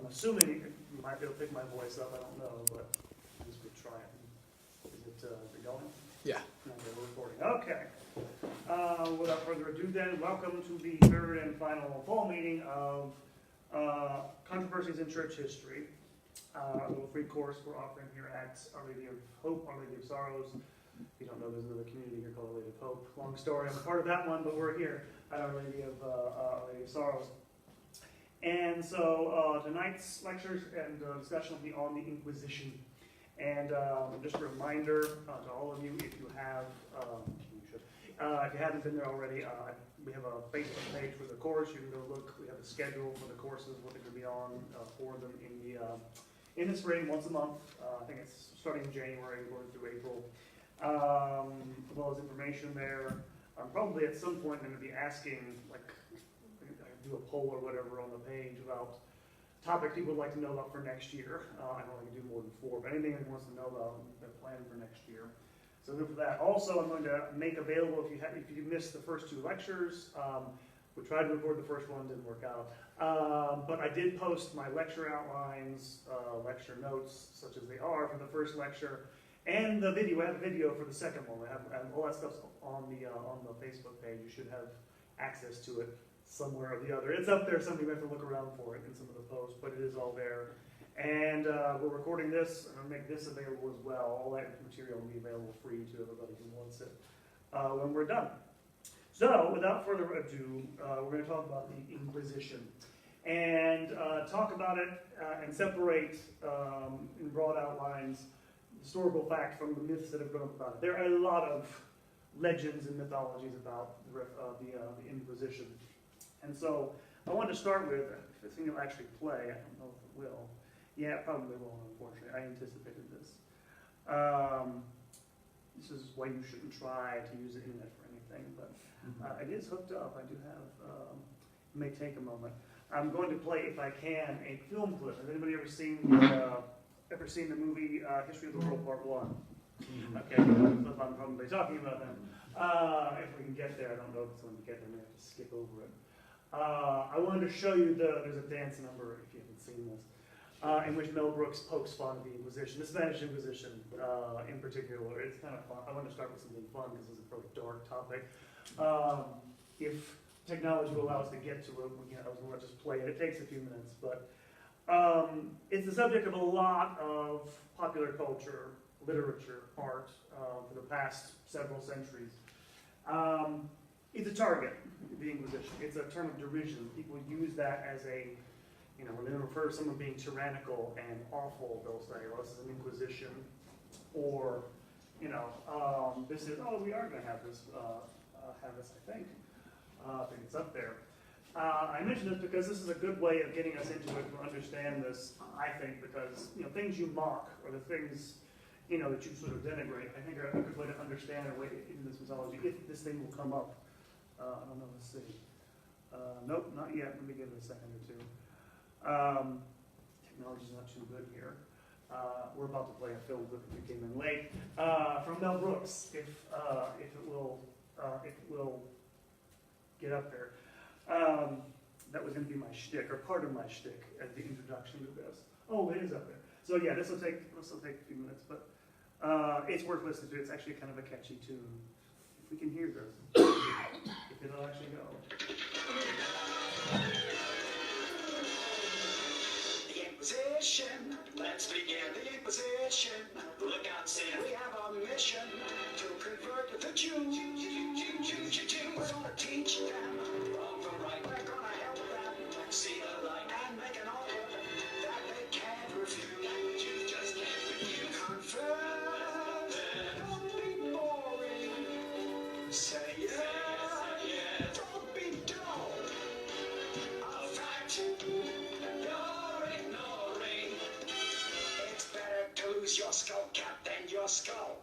I'm assuming you might be able to pick my voice up, I don't know, but I just would try it. Is it going? Yeah. Okay, we're recording. Okay. Without further ado then, welcome to the third and final fall meeting of Controversies in Church History. A little free course we're offering here at Our Lady of Hope, Our Lady of Sorrows. If you don't know, there's another community here called Our Lady of Hope. Long story, I'm a part of that one, but we're here at Our Lady of Sorrows. And so tonight's lectures and discussion will be on the Inquisition. And just a reminder to all of you, if you have, if you haven't been there already, we have a Facebook page for the course. You can go look. We have a schedule for the courses, what they're going to be on for them in the spring, once a month. I think it's starting in January, going through April. As well as information there. Probably at some point I'm going to be asking, like, I do a poll or whatever on the page about topics people would like to know about for next year. I don't like to do more than 4, but anything anyone wants to know about, the plan for next year. So good for that. Also, I'm going to make available, if you missed the first 2 lectures, we tried to record the first one, didn't work out. But I did post my lecture outlines, lecture notes, such as they are for the first lecture, and the video. I have a video for the second one. I have all that stuff's on the Facebook page. You should have access to it somewhere or the other. It's up there. Somebody might have to look around for it in some of the posts, but it is all there. And we're recording this, and I'll make this available as well. All that material will be available free to everybody who wants it when we're done. So, without further ado, we're going to talk about the Inquisition. And talk about it and separate in broad outlines historical fact from the myths that have grown up about it. There are a lot of legends and mythologies about the Inquisition. And so I wanted to start with, if this thing will actually play, I don't know if it will. Yeah, it probably won't, unfortunately. I anticipated this. This is why you shouldn't try to use the internet for anything, but it is hooked up. I do have, it may take a moment. I'm going to play, if I can, a film clip. Has anybody ever seen the movie History of the World Part 1? Okay, that's what I'm probably talking about then. If we can get there, I don't know if it's going to get there. I may have to skip over it. I wanted to show you there's a dance number, if you haven't seen this, in which Mel Brooks pokes fun at the Inquisition, the Spanish Inquisition in particular. It's kind of fun. I want to start with something fun because it's a pretty dark topic. If technology will allow us to get to it, we'll just play it. It takes a few minutes, but it's the subject of a lot of popular culture, literature, art for the past several centuries. It's a target, the Inquisition. It's a term of derision. People use that as a, when they refer to someone being tyrannical and awful, they'll say, well, this is an Inquisition, or, this is, we are going to have this, I think. I think it's up there. I mention this because this is a good way of getting us into it to understand this, I think, because, things you mock, or the things, that you sort of denigrate, I think are a good way to understand a way in this mythology, if this thing will come up. I don't know, let's see. Nope, not yet. Let me give it a second or 2. Technology's not too good here. We're about to play a film clip that came in late from Mel Brooks, if it will get up there. That was going to be my shtick, or part of my shtick, as the introduction to this. Oh, it is up there. So yeah, this will take a few minutes, but it's worth listening to. It's actually kind of a catchy tune. If we can hear this, if it'll actually go. The Inquisition, let's begin the Inquisition. Look out, sin, we have a mission to convert the Jews. We're gonna teach them wrong from right. We're gonna help them see the light and make an offer that they can't refuse. You just can't refuse. Convert, don't be boring. Say yes, don't be dull. A fact you're ignoring. It's better to lose your skull cap than your skull.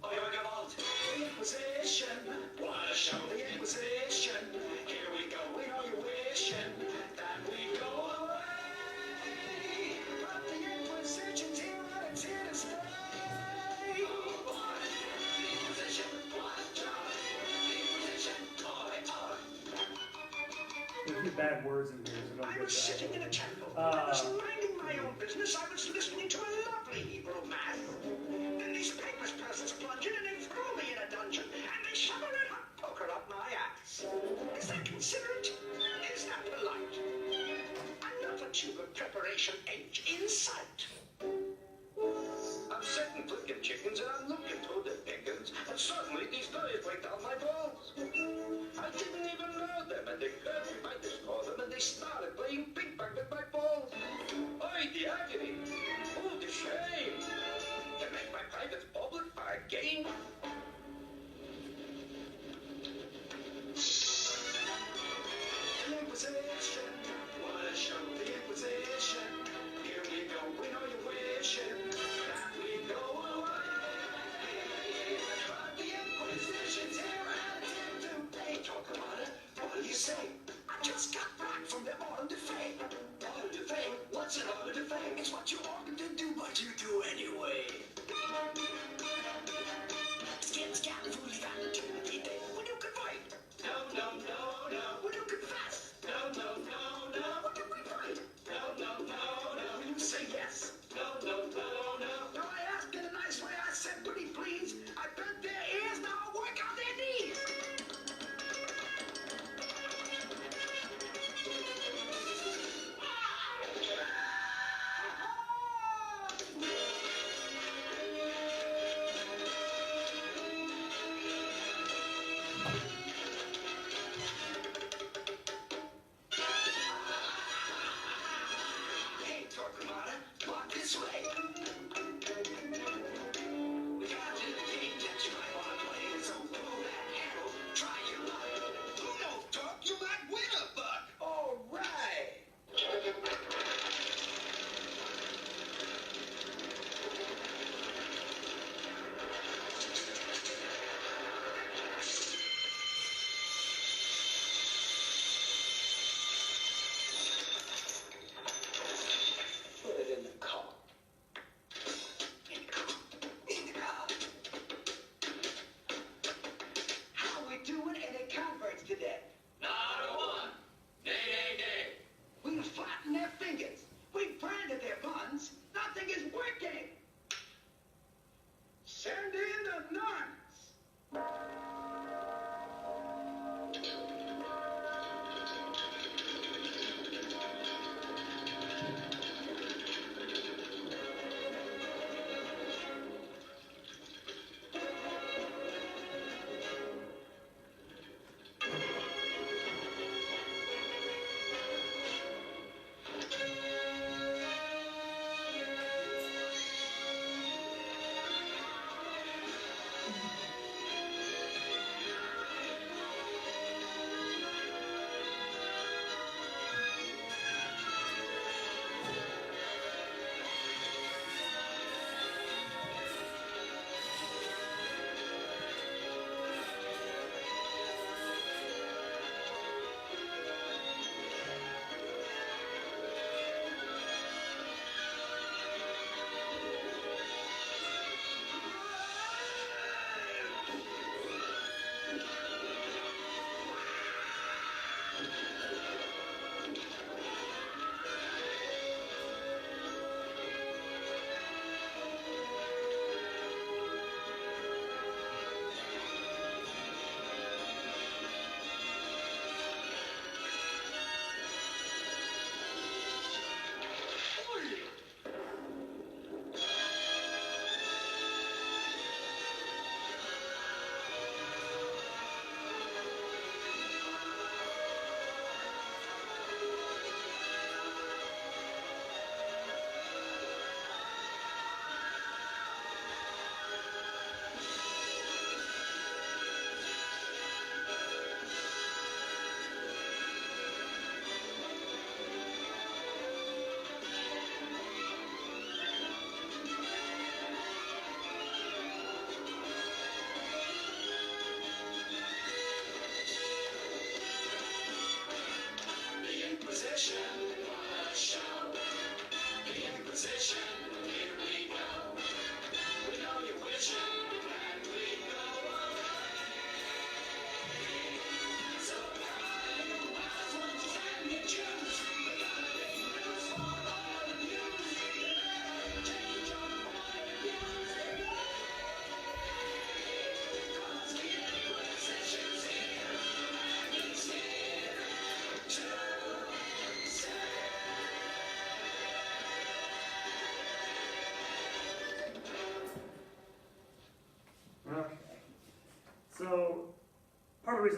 Oh, you're about the Inquisition. Wanna show the Inquisition? Here we go. We know you're wishing that we go away, but the Inquisition's here and it's here to stay. Oh boy, the Inquisition, what joy? The Inquisition, toy. There's a few bad words in here, so don't I get was that. sitting in a temple. I was minding my own business, I was listening to a lovely Hebrew man. Then these papers persons plunge in and they throw me in a dungeon, and they shove a red hot poker up my ass. Is that considerate? Is that polite? Another tube of preparation age in sight. I'm sitting flicking chickens and I'm looking through the pickings, and suddenly these guys break down my balls. I didn't even know them, and they grabbed me by the collar and they started playing ping pong with my balls. Oi, the agony! Oh, the shame! They make my privates public by a game. The Inquisition, wanna show the Inquisition. Here we go, we know you're wishing that we go away. But the Inquisition's here and in today. Talk about it, what do you say? I just got back from the Ordre de Fay. Ordre de Fay? What's an Ordre de Fay? It's what you ordered to do, but you do anyway. Skin, scan, fooly, vanity, when you can fight. No, no, no, no. When you confess. No, no, no, no. When you fight. No, no, no, no. When you say yes. No, no, no, no. No, I asked in a nice way. I said, pretty please. I bent their ears, now I'll work on their knees. Hey, Torquemada, walk this way. We got a little game that you might want to play, so pull that handle, try your luck. Who knows, Torque, you might win a buck. All right. Put it in the car.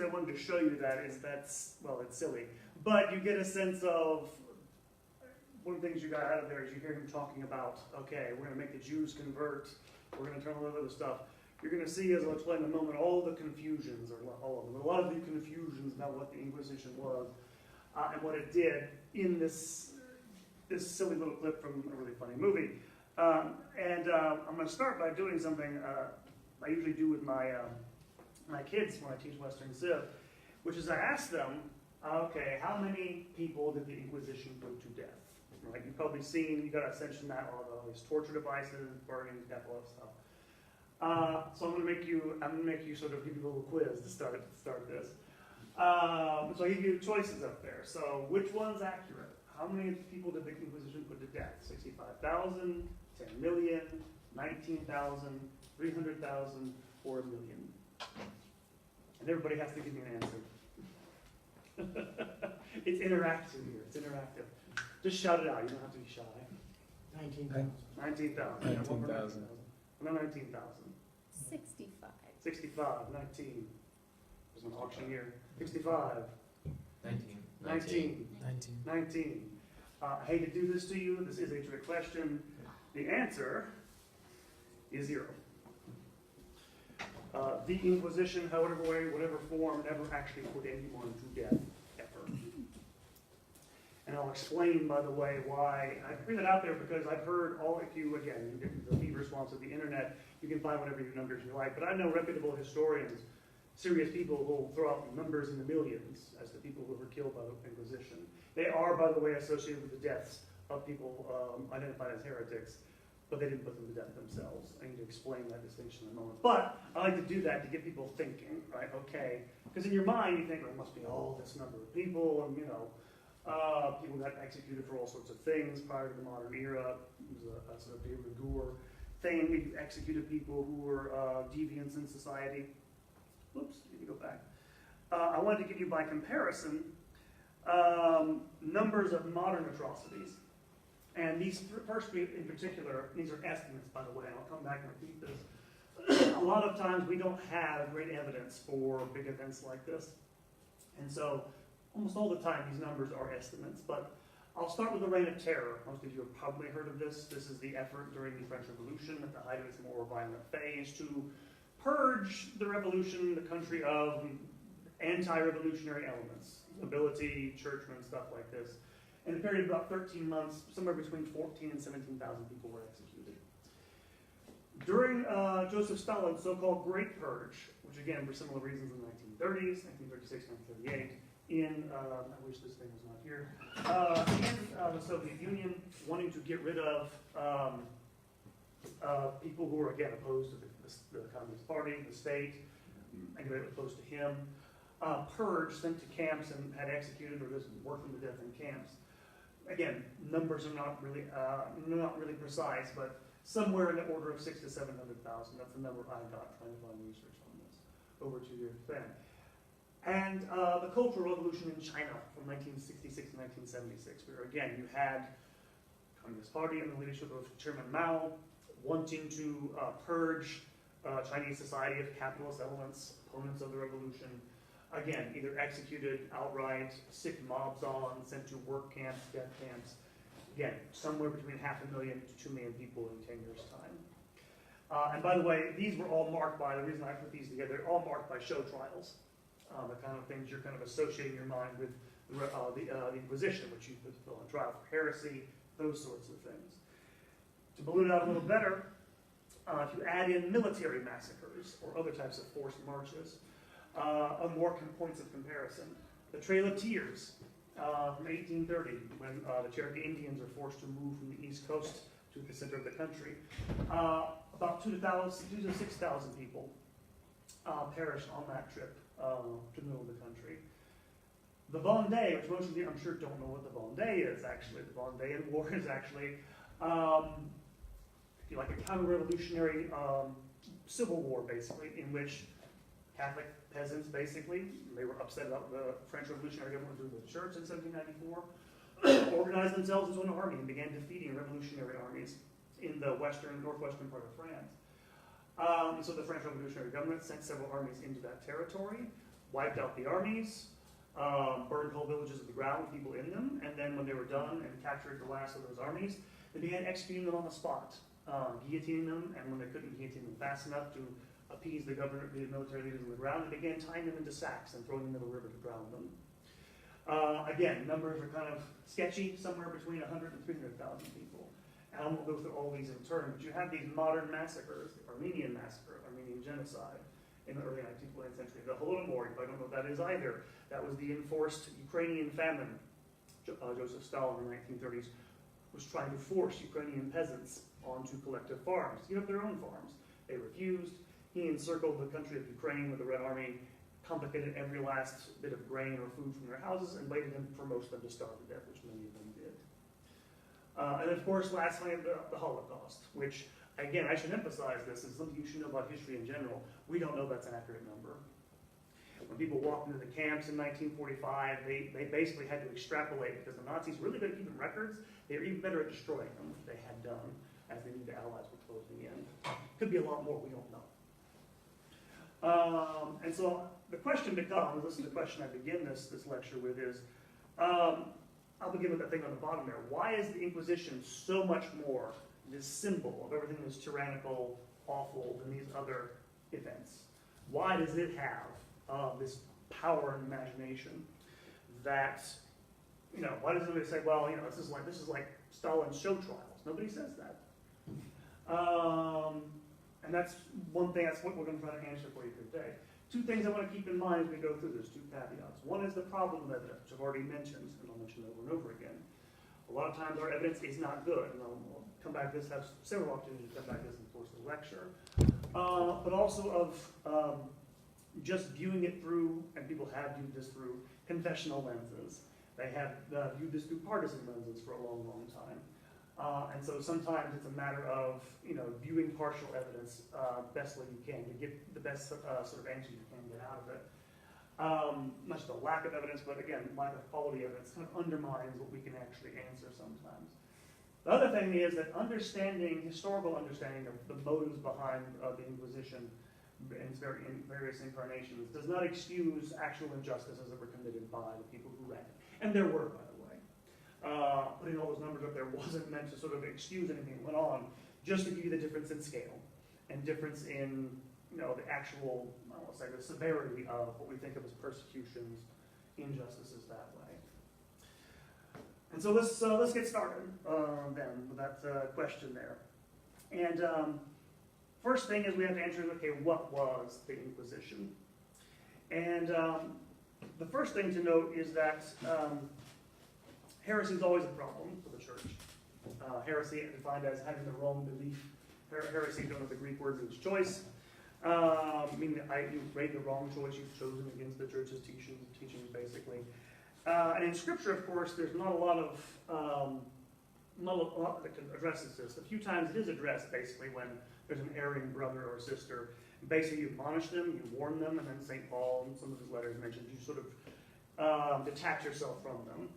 reason I wanted to show you that is well, it's silly, but you get a sense of, one of the things you got out of there is you hear him talking about, okay, we're going to make the Jews convert, we're going to turn all that other stuff. You're going to see, as I'll explain in a moment, all the confusions, or all of them, a lot of the confusions about what the Inquisition was and what it did in this silly little clip from a really funny movie. I'm going to start by doing something I usually do with my kids when I teach Western Civ, which is I ask them, okay, how many people did the Inquisition put to death? Right? You've probably seen, you got a sense from that, all these torture devices, burnings, death, all that stuff. So I'm going to make you sort of give you a little quiz to start this. So I give you choices up there. So which one's accurate? How many people did the Inquisition put to death? 65,000, 10 million, 19,000, 300,000, or a million? And everybody has to give me an answer. It's interactive here. It's interactive. Just shout it out. You don't have to be shy. 19,000. 19,000. 19,000. No, 19,000. 65. 65. 19. There's an auction year. 65. 19. 19. 19. 19. I hate to do this to you. This is a trick question. The answer is 0. The Inquisition, however way, whatever form, never actually put anyone to death, ever. And I'll explain, by the way, why. I bring that out there because I've heard you get the feed response of the internet, you can find whatever numbers you like, but I know reputable historians, serious people who will throw out numbers in the millions as the people who were killed by the Inquisition. They are, by the way, associated with the deaths of people identified as heretics, but they didn't put them to death themselves. I need to explain that distinction in a moment. But I like to do that to get people thinking, right? Okay, because in your mind you think, well, it must be all this number of people, and people got executed for all sorts of things prior to the modern era. It was a sort of de rigueur thing. You executed people who were deviants in society. Oops, let me go back. I wanted to give you, by comparison, numbers of modern atrocities. And these first three in particular, these are estimates, by the way, and I'll come back and repeat this. A lot of times we don't have great evidence for big events like this. And so almost all the time these numbers are estimates. But I'll start with the Reign of Terror. Most of you have probably heard of this. This is the effort during the French Revolution at the height of its more violent phase to purge the revolution, the country, of anti-revolutionary elements, nobility, churchmen, stuff like this. In a period of about 13 months, somewhere between 14 and 17,000 people were executed. During Joseph Stalin's so-called Great Purge, which again, for similar reasons in the 1930s, 1936, 1938, I wish this thing was not here, in the Soviet Union, wanting to get rid of people who were, again, opposed to the Communist Party, the state, anybody opposed to him, purged, sent to camps, and had executed or just worked them to death in camps. Again, numbers are not really precise, but somewhere in the order of 600,000 to 700,000. That's the number I got trying to find research on this over 2 years span. And the Cultural Revolution in China from 1966 to 1976, where again you had the Communist Party under the leadership of Chairman Mao wanting to purge Chinese society of capitalist elements, opponents of the revolution. Again, either executed outright, sick mobs on, sent to work camps, death camps. Again, somewhere between 500,000 to 2 million people in 10 years' time. And by the way, these were all marked by, the reason I put these together, they're all marked by show trials. The kind of things you're kind of associating your mind with the Inquisition, which you put on trial for heresy, those sorts of things. To balloon it out a little better, if you add in military massacres or other types of forced marches, more points of comparison. The Trail of Tears from 1830, when the Cherokee Indians are forced to move from the East Coast to the center of the country. About 2,000 to 6,000 people perished on that trip to the middle of the country. The Vendée, which most of you, I'm sure, don't know what the Vendée is, actually. The Vendéan War is actually, if you like, a counter-revolutionary civil war, basically, in which Catholic peasants, basically, they were upset about the French Revolutionary government doing with the church in 1794, organized themselves into an army and began defeating revolutionary armies in the northwestern part of France. So the French Revolutionary government sent several armies into that territory. wiped out the armies, burned whole villages to the ground with people in them, and then when they were done and captured the last of those armies, they began executing them on the spot, guillotining them, and when they couldn't guillotine them fast enough to appease the military leaders on the ground, they began tying them into sacks and throwing them in the river to drown them. Again, numbers are kind of sketchy, somewhere between 100 and 300,000 people. And I won't go through all these in turn, but you have these modern massacres, the Armenian massacre, Armenian genocide in the early 19th, 20th century. The Holodomor, if I don't know what that is either, that was the enforced Ukrainian famine. Joseph Stalin in the 1930s was trying to force Ukrainian peasants onto collective farms, to give up their own farms. They refused. He encircled the country of Ukraine with the Red Army, confiscated every last bit of grain or food from their houses, and waited for most of them to starve to death, which many of them did. And of course, lastly, the Holocaust, which, again, I should emphasize this, is something you should know about history in general. We don't know that's an accurate number. When people walked into the camps in 1945, they basically had to extrapolate because the Nazis really good at keeping records. They were even better at destroying them, which they had done, as they knew the Allies were closing in. Could be a lot more, we don't know. And so the question becomes, this is the question I begin this lecture with, is, I'll begin with that thing on the bottom there. Why is the Inquisition so much more this symbol of everything that's tyrannical, awful than these other events? Why does it have this power and imagination that, why does everybody say, well, this is like Stalin's show trials? Nobody says that. And that's one thing, that's what we're going to try to answer for you today. Two things I want to keep in mind as we go through this, two caveats. One is the problem of evidence, which I've already mentioned, and I'll mention over and over again. A lot of times our evidence is not good, and I'll come back to this, have several opportunities to come back to this in the course of the lecture. But also of just viewing it through, and people have viewed this through, confessional lenses. They have viewed this through partisan lenses for a long, long time. And so sometimes it's a matter of, viewing partial evidence best way you can to get the best sort of answer you can get out of it. Not just a lack of evidence, but again, lack of quality evidence kind of undermines what we can actually answer sometimes. The other thing is that historical understanding of the motives behind the Inquisition in various incarnations does not excuse actual injustices that were committed by the people who ran it. And there were, by the way. Putting all those numbers up there wasn't meant to sort of excuse anything that went on, just to give you the difference in scale and difference in the actual, the severity of what we think of as persecutions, injustices that way. And so let's get started then with that question there. And first thing is we have to answer, okay, what was the Inquisition? And the first thing to note is that heresy is always a problem for the church. Heresy defined as having the wrong belief. Heresy, don't know the Greek word means choice. Meaning that you made the wrong choice, you've chosen against the church's teachings basically. And in Scripture, of course, there's not a lot that addresses this. A few times it is addressed basically when there's an erring brother or sister. Basically, you admonish them, you warn them, and then St. Paul, in some of his letters mentioned, you sort of detach yourself from them,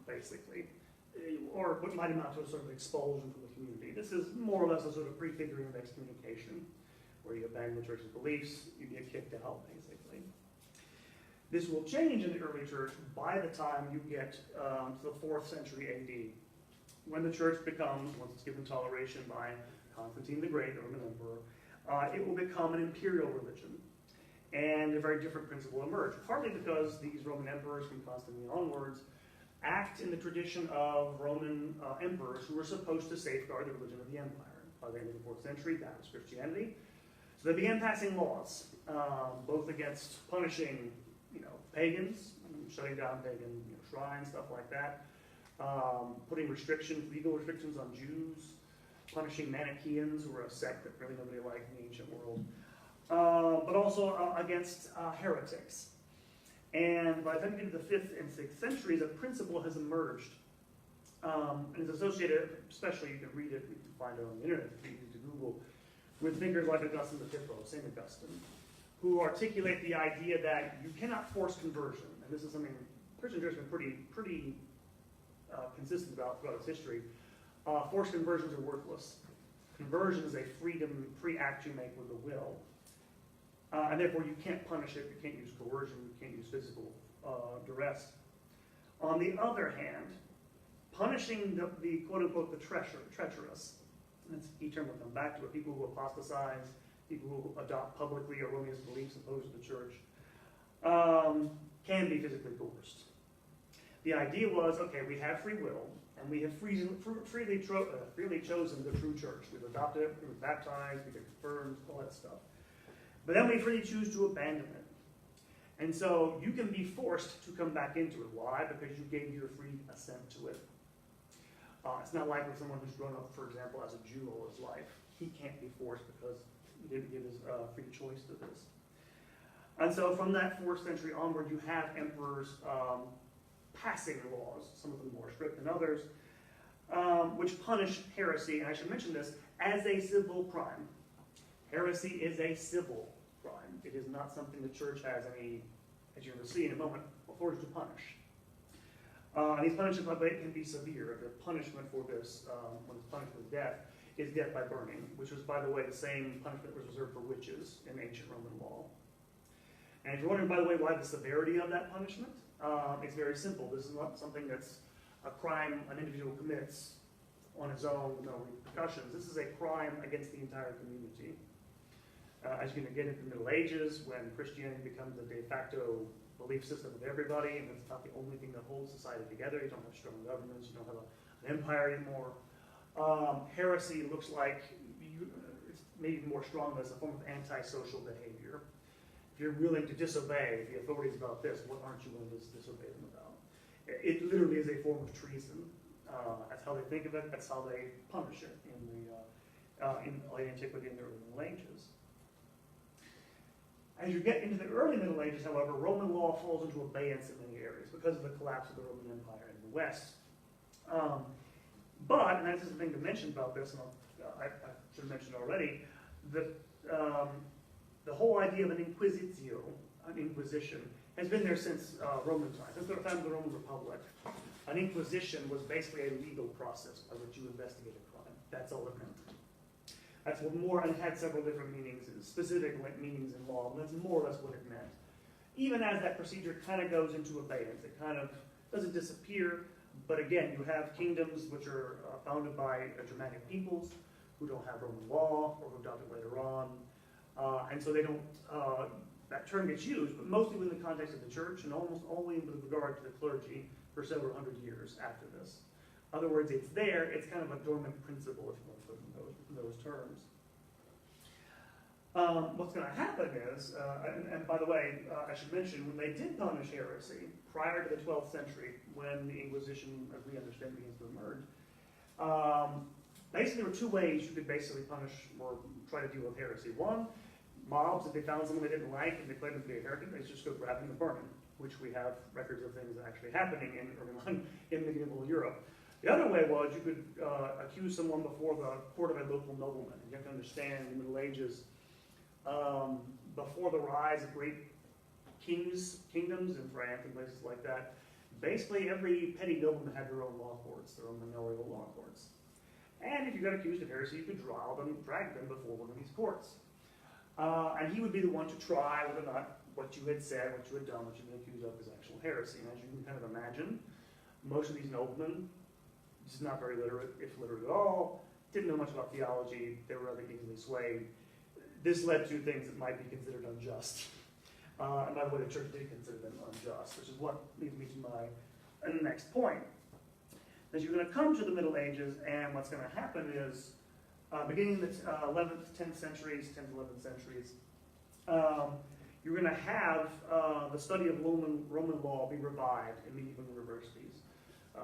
basically. Or what might amount to a sort of expulsion from the community. This is more or less a sort of prefiguring of excommunication, where you abandon the church's beliefs, you get kicked out, basically. This will change in the early church by the time you get to the 4th century AD, when the church becomes, once it's given toleration by Constantine the Great, the Roman emperor, it will become an imperial religion. And a very different principle emerge, partly because these Roman emperors from Constantine onwards act in the tradition of Roman emperors who were supposed to safeguard the religion of the empire. By the end of the 4th century, that was Christianity. So they began passing laws, both against punishing, pagans, shutting down pagan shrines, stuff like that, putting legal restrictions on Jews, punishing Manichaeans, who were a sect that really nobody liked in the ancient world, but also against heretics. And by the time you get to the 5th and 6th centuries, a principle has emerged, and is associated, especially you can read it, you can find it on the internet, it's easy to Google, with thinkers like Augustine the Hippo, St. Augustine, who articulate the idea that you cannot force conversion. And this is something Christian church has been pretty consistent about throughout its history. Forced conversions are worthless. Conversion is a free act you make with the will. And therefore you can't punish it, you can't use coercion, you can't use physical duress. On the other hand, punishing the quote-unquote the treacherous, that's a key term we'll come back to it, people who apostatize, people who adopt publicly erroneous beliefs opposed to the church, can be physically coerced. The idea was, okay, we have free will, and we have freely chosen the true church. We've adopted it, we've baptized, we've been confirmed, all that stuff. But then we freely choose to abandon it. And so you can be forced to come back into it. Why? Because you gave your free assent to it. It's not like with someone who's grown up, for example, as a Jew all his life. He can't be forced because he didn't give his free choice to this. And so from that 4th century onward, you have emperors passing laws, some of them more strict than others, which punish heresy, and I should mention this, as a civil crime. Heresy is a civil crime. It is not something the church has any, as you're going to see in a moment, authority to punish. And these punishments can be severe. The punishment for this, when it's punished with death, is death by burning, which was, by the way, the same punishment was reserved for witches in ancient Roman law. And if you're wondering, by the way, why the severity of that punishment, it's very simple. This is not something that's a crime an individual commits on his own, no repercussions. This is a crime against the entire community. As you're going to get into the Middle Ages, when Christianity becomes the de facto belief system of everybody, and it's not the only thing that holds society together. You don't have strong governments, you don't have an empire anymore. Heresy looks like, it's maybe more strong as a form of antisocial behavior. If you're willing to disobey the authorities about this, what aren't you willing to disobey them about? It literally is a form of treason. That's how they think of it, that's how they punish it in late antiquity and the early Middle Ages. As you get into the early Middle Ages, however, Roman law falls into abeyance in many areas because of the collapse of the Roman Empire in the West. But, and that's the thing to mention about this, and I should have mentioned already, the whole idea of an inquisitio, an inquisition, has been there since Roman times, since the time of the Roman Republic. An inquisition was basically a legal process by which you investigate a crime. That's all it meant. That's what more, and it had several different meanings, specific meanings in law, and that's more or less what it meant. Even as that procedure kind of goes into abeyance, it kind of doesn't disappear, but again, you have kingdoms which are founded by Germanic peoples who don't have Roman law, or who adopt it later on, and so they don't, that term gets used, but mostly within the context of the church, and almost only with regard to the clergy for several hundred years after this. In other words, it's there, it's kind of a dormant principle, if you want to put it in those terms. What's going to happen is, and by the way, I should mention, when they did punish heresy, prior to the 12th century, when the Inquisition, as we understand, begins to emerge, basically there were two ways you could basically punish or try to deal with heresy. One, mobs, if they found someone they didn't like and declared them to be a heretic, they just go grab them and burn them, which we have records of things actually happening in medieval Europe. The other way was you could accuse someone before the court of a local nobleman. You have to understand, in the Middle Ages, before the rise of great kingdoms in France and places like that, basically every petty nobleman had their own law courts, their own manorial law courts. And if you got accused of heresy, you could drag them before one of these courts. And he would be the one to try whether or not what you had said, what you had done, what you'd been accused of is actual heresy. And as you can kind of imagine, most of these noblemen, just not very literate, if literate at all, didn't know much about theology, they were rather easily swayed. This led to things that might be considered unjust. And by the way, the church did consider them unjust, which is what leads me to my next point. As you're going to come to the Middle Ages, and what's going to happen is, beginning in the 11th, 10th centuries, 10th, 11th centuries, you're going to have the study of Roman law be revived in medieval universities,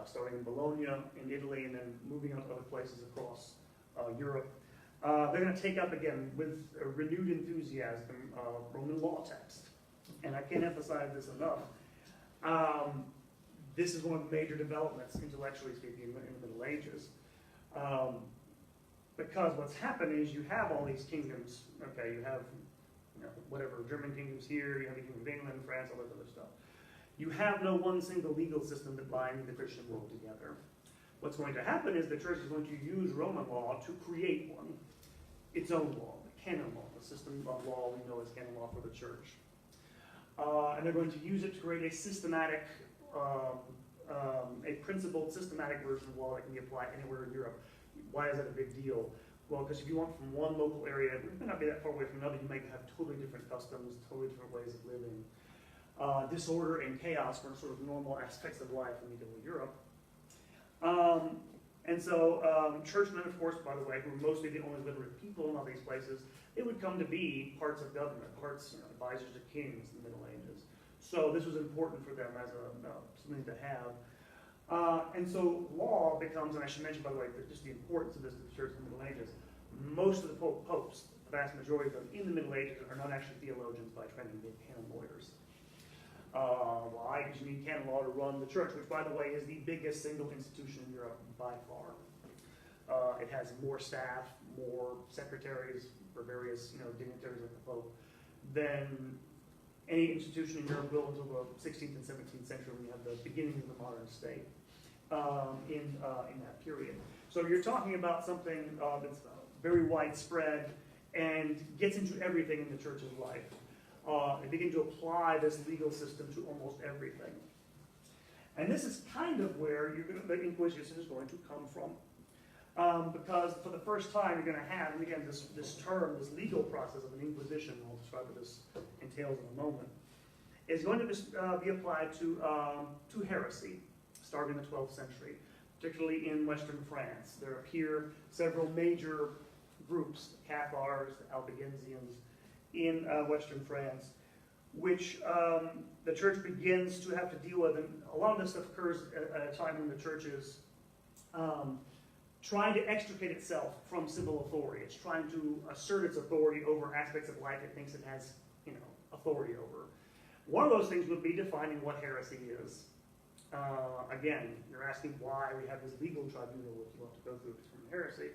starting in Bologna, in Italy, and then moving on to other places across Europe. They're going to take up again with a renewed enthusiasm Roman law text. And I can't emphasize this enough. This is one of the major developments, intellectually speaking, in the Middle Ages. Because what's happened is you have all these kingdoms. Okay, you have whatever, German kingdoms here, you have the Kingdom of England, France, all that other stuff. You have no one single legal system that binds the Christian world together. What's going to happen is the church is going to use Roman law to create one, its own law. The canon law, the system of law we know as canon law for the church. And they're going to use it to create a systematic, a principled, systematic version of law that can be applied anywhere in Europe. Why is that a big deal? Well, because if you went from one local area, it may not be that far away from another, you might have totally different customs, totally different ways of living. Disorder and chaos were sort of normal aspects of life in medieval Europe. And so churchmen, of course, by the way, who were mostly the only literate people in all these places, it would come to be parts of government, parts, advisors to kings in the Middle Ages. So this was important for them as something to have. And so law becomes, and I should mention, by the way, just the importance of this to the church in the Middle Ages. Most of the popes, the vast majority of them in the Middle Ages, are not actually theologians by training, they're canon lawyers. Why? Because you need canon law to run the church, which, by the way, is the biggest single institution in Europe by far. It has more staff, more secretaries for various dignitaries like the Pope than any institution in Europe will until the 16th and 17th century, when you have the beginning of the modern state in that period. So you're talking about something that's very widespread and gets into everything in the church's life. They begin to apply this legal system to almost everything. And this is kind of where the Inquisition is going to come from. Because for the first time you're going to have, and again, this term, this legal process of an inquisition, I'll describe what this entails in a moment, is going to be applied to heresy, starting in the 12th century, particularly in Western France. There appear several major groups, the Cathars, the Albigensians, in Western France, which the church begins to have to deal with. And a lot of this stuff occurs at a time when the church is trying to extricate itself from civil authority. It's trying to assert its authority over aspects of life it thinks it has, authority over. One of those things would be defining what heresy is. Again, you're asking why we have this legal tribunal if you want to go through to determine heresy.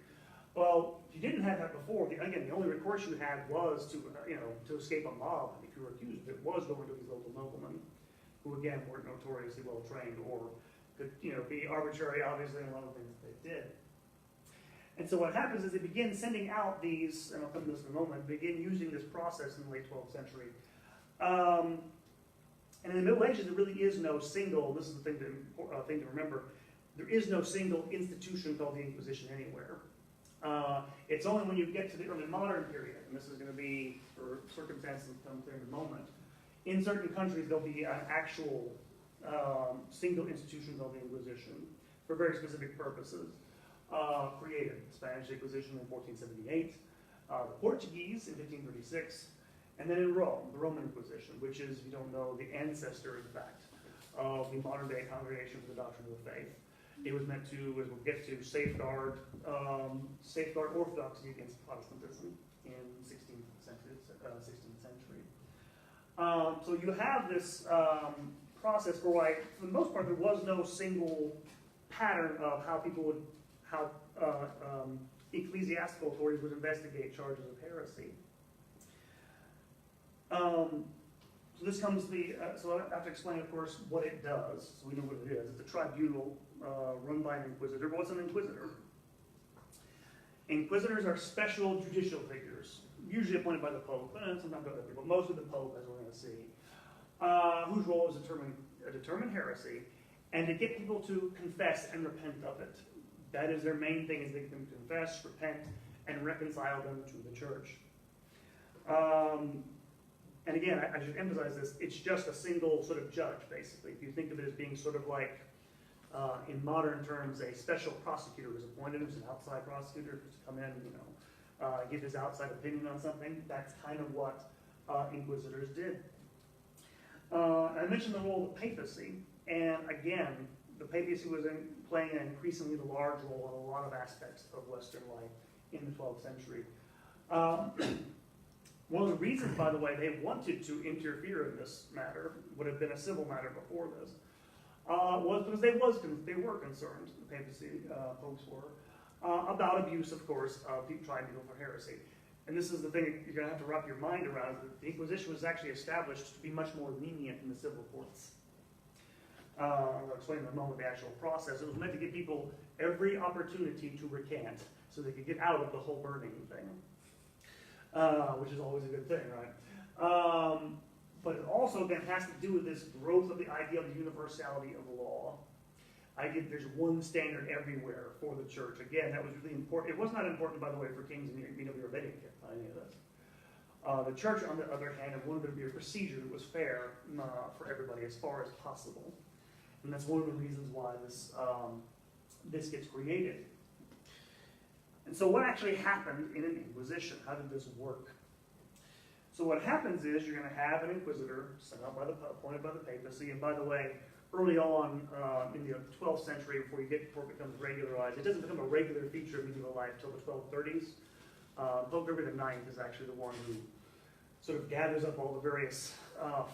Well, if you didn't have that before, again, the only recourse you had was to escape a mob. If you were accused of it, was going to these local noblemen, who again weren't notoriously well trained or could be arbitrary, obviously, in a lot of things that they did. And so what happens is they begin sending out these, and I'll come to this in a moment, begin using this process in the late 12th century. And in the Middle Ages, there really is no single, this is the thing to remember, there is no single institution called the Inquisition anywhere. It's only when you get to the early modern period, and this is going to be for circumstances that come clear in a moment. In certain countries, there'll be an actual single institution called the Inquisition for very specific purposes. Created the Spanish Inquisition in 1478, the Portuguese in 1536, and then in Rome, the Roman Inquisition, which is, if you don't know, the ancestor, in fact, of the modern-day Congregation for the Doctrine of the Faith. It was meant to, as we'll get to, safeguard orthodoxy against Protestantism in 16th century. So you have this process where, for the most part, there was no single pattern of how ecclesiastical authorities would investigate charges of heresy. So this comes so I have to explain, of course, what it does, so we know what it is. It's a tribunal run by an inquisitor. But what's an inquisitor? Inquisitors are special judicial figures, usually appointed by the Pope, and sometimes other people, mostly the Pope, as we're going to see, whose role is to determine heresy and to get people to confess and repent of it. That is their main thing, is they can confess, repent, and reconcile them to the church. And again, I should emphasize this, it's just a single sort of judge, basically. If you think of it as being sort of like, in modern terms, a special prosecutor was appointed, who's an outside prosecutor, who's to come in and give his outside opinion on something. That's kind of what inquisitors did. I mentioned the role of the papacy, and again, the papacy was playing an increasingly large role in a lot of aspects of Western life in the 12th century. One of the reasons, by the way, they wanted to interfere in this matter, would have been a civil matter before this, was because they were concerned, the papacy, popes were, about abuse, of course, of tribunal for heresy. And this is the thing you're going to have to wrap your mind around, that the Inquisition was actually established to be much more lenient in the civil courts. I'll explain in a moment the actual process. It was meant to give people every opportunity to recant so they could get out of the whole burning thing. which is always a good thing, right? But it also then has to do with this growth of the idea of the universality of law. I think there's one standard everywhere for the church. Again, that was really important. It was not important, by the way, for kings and They didn't care about any of this. The church, on the other hand, wanted there to be a procedure that was fair for everybody as far as possible. And that's one of the reasons why this gets created. And so what actually happened in an Inquisition? How did this work? So what happens is you're going to have an inquisitor appointed by the papacy. And by the way, early on in the 12th century, before it becomes regularized, it doesn't become a regular feature of medieval life until the 1230s. Pope Gregory IX is actually the one who sort of gathers up all the various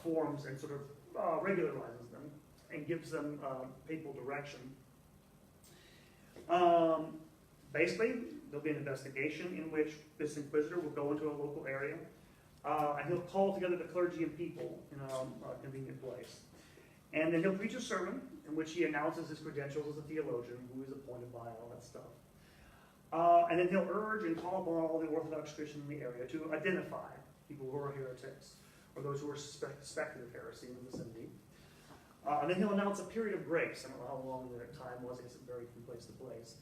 forms and sort of regularizes them and gives them papal direction. Basically, there'll be an investigation in which this inquisitor will go into a local area and he'll call together the clergy and people in a convenient place. And then he'll preach a sermon in which he announces his credentials as a theologian, who is appointed by, all that stuff. And then he'll urge and call upon all the Orthodox Christians in the area to identify people who are heretics or those who are suspected of heresy in the vicinity. And then he'll announce a period of grace. I don't know how long the time was, I guess it varied from place to place,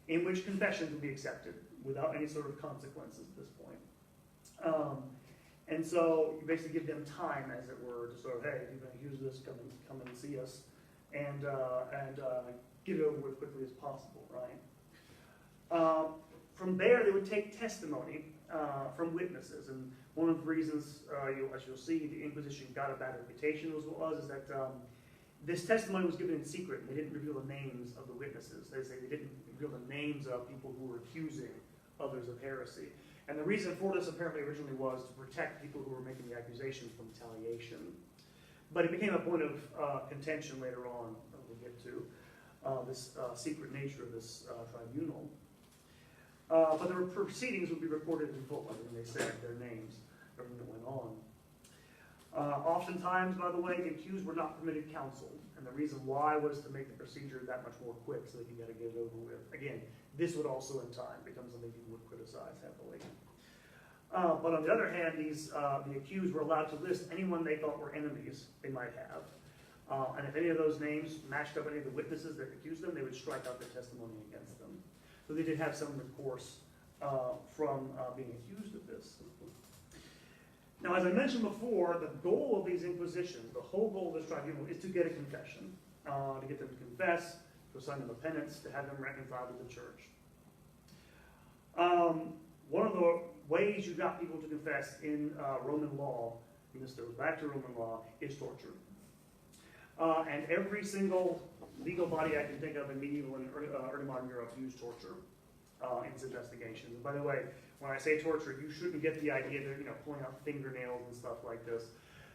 in which confessions will be accepted without any sort of consequences at this point. And so you basically give them time, as it were, to sort of, hey, if you're going to use this, come and see us, and get it over with quickly as possible, right? From there, they would take testimony from witnesses, and one of the reasons, as you'll see, the Inquisition got a bad reputation is that this testimony was given in secret, and they didn't reveal the names of the witnesses. They say they didn't reveal the names of people who were accusing others of heresy. And the reason for this apparently originally was to protect people who were making the accusations from retaliation. But it became a point of contention later on, we'll get to, this secret nature of this tribunal. But the proceedings would be recorded in full, and they said their names, everything that went on. Oftentimes, by the way, the accused were not permitted counsel, and the reason why was to make the procedure that much more quick so that you got to get it over with. Again, this would also in time become something people would criticize heavily. But on the other hand, the accused were allowed to list anyone they thought were enemies they might have. And if any of those names matched up any of the witnesses that accused them, they would strike out their testimony against them. So they did have some recourse from being accused of this. Now, as I mentioned before, the goal of these inquisitions, the whole goal of this tribunal, is to get a confession, to get them to confess, to assign them a penance, to have them reconciled with the church. One of the ways you got people to confess in Roman law, and this goes back to Roman law, is torture. And every single legal body I can think of in medieval and early modern Europe used torture in its investigations. And by the way, when I say torture, you shouldn't get the idea that pulling out fingernails and stuff like this.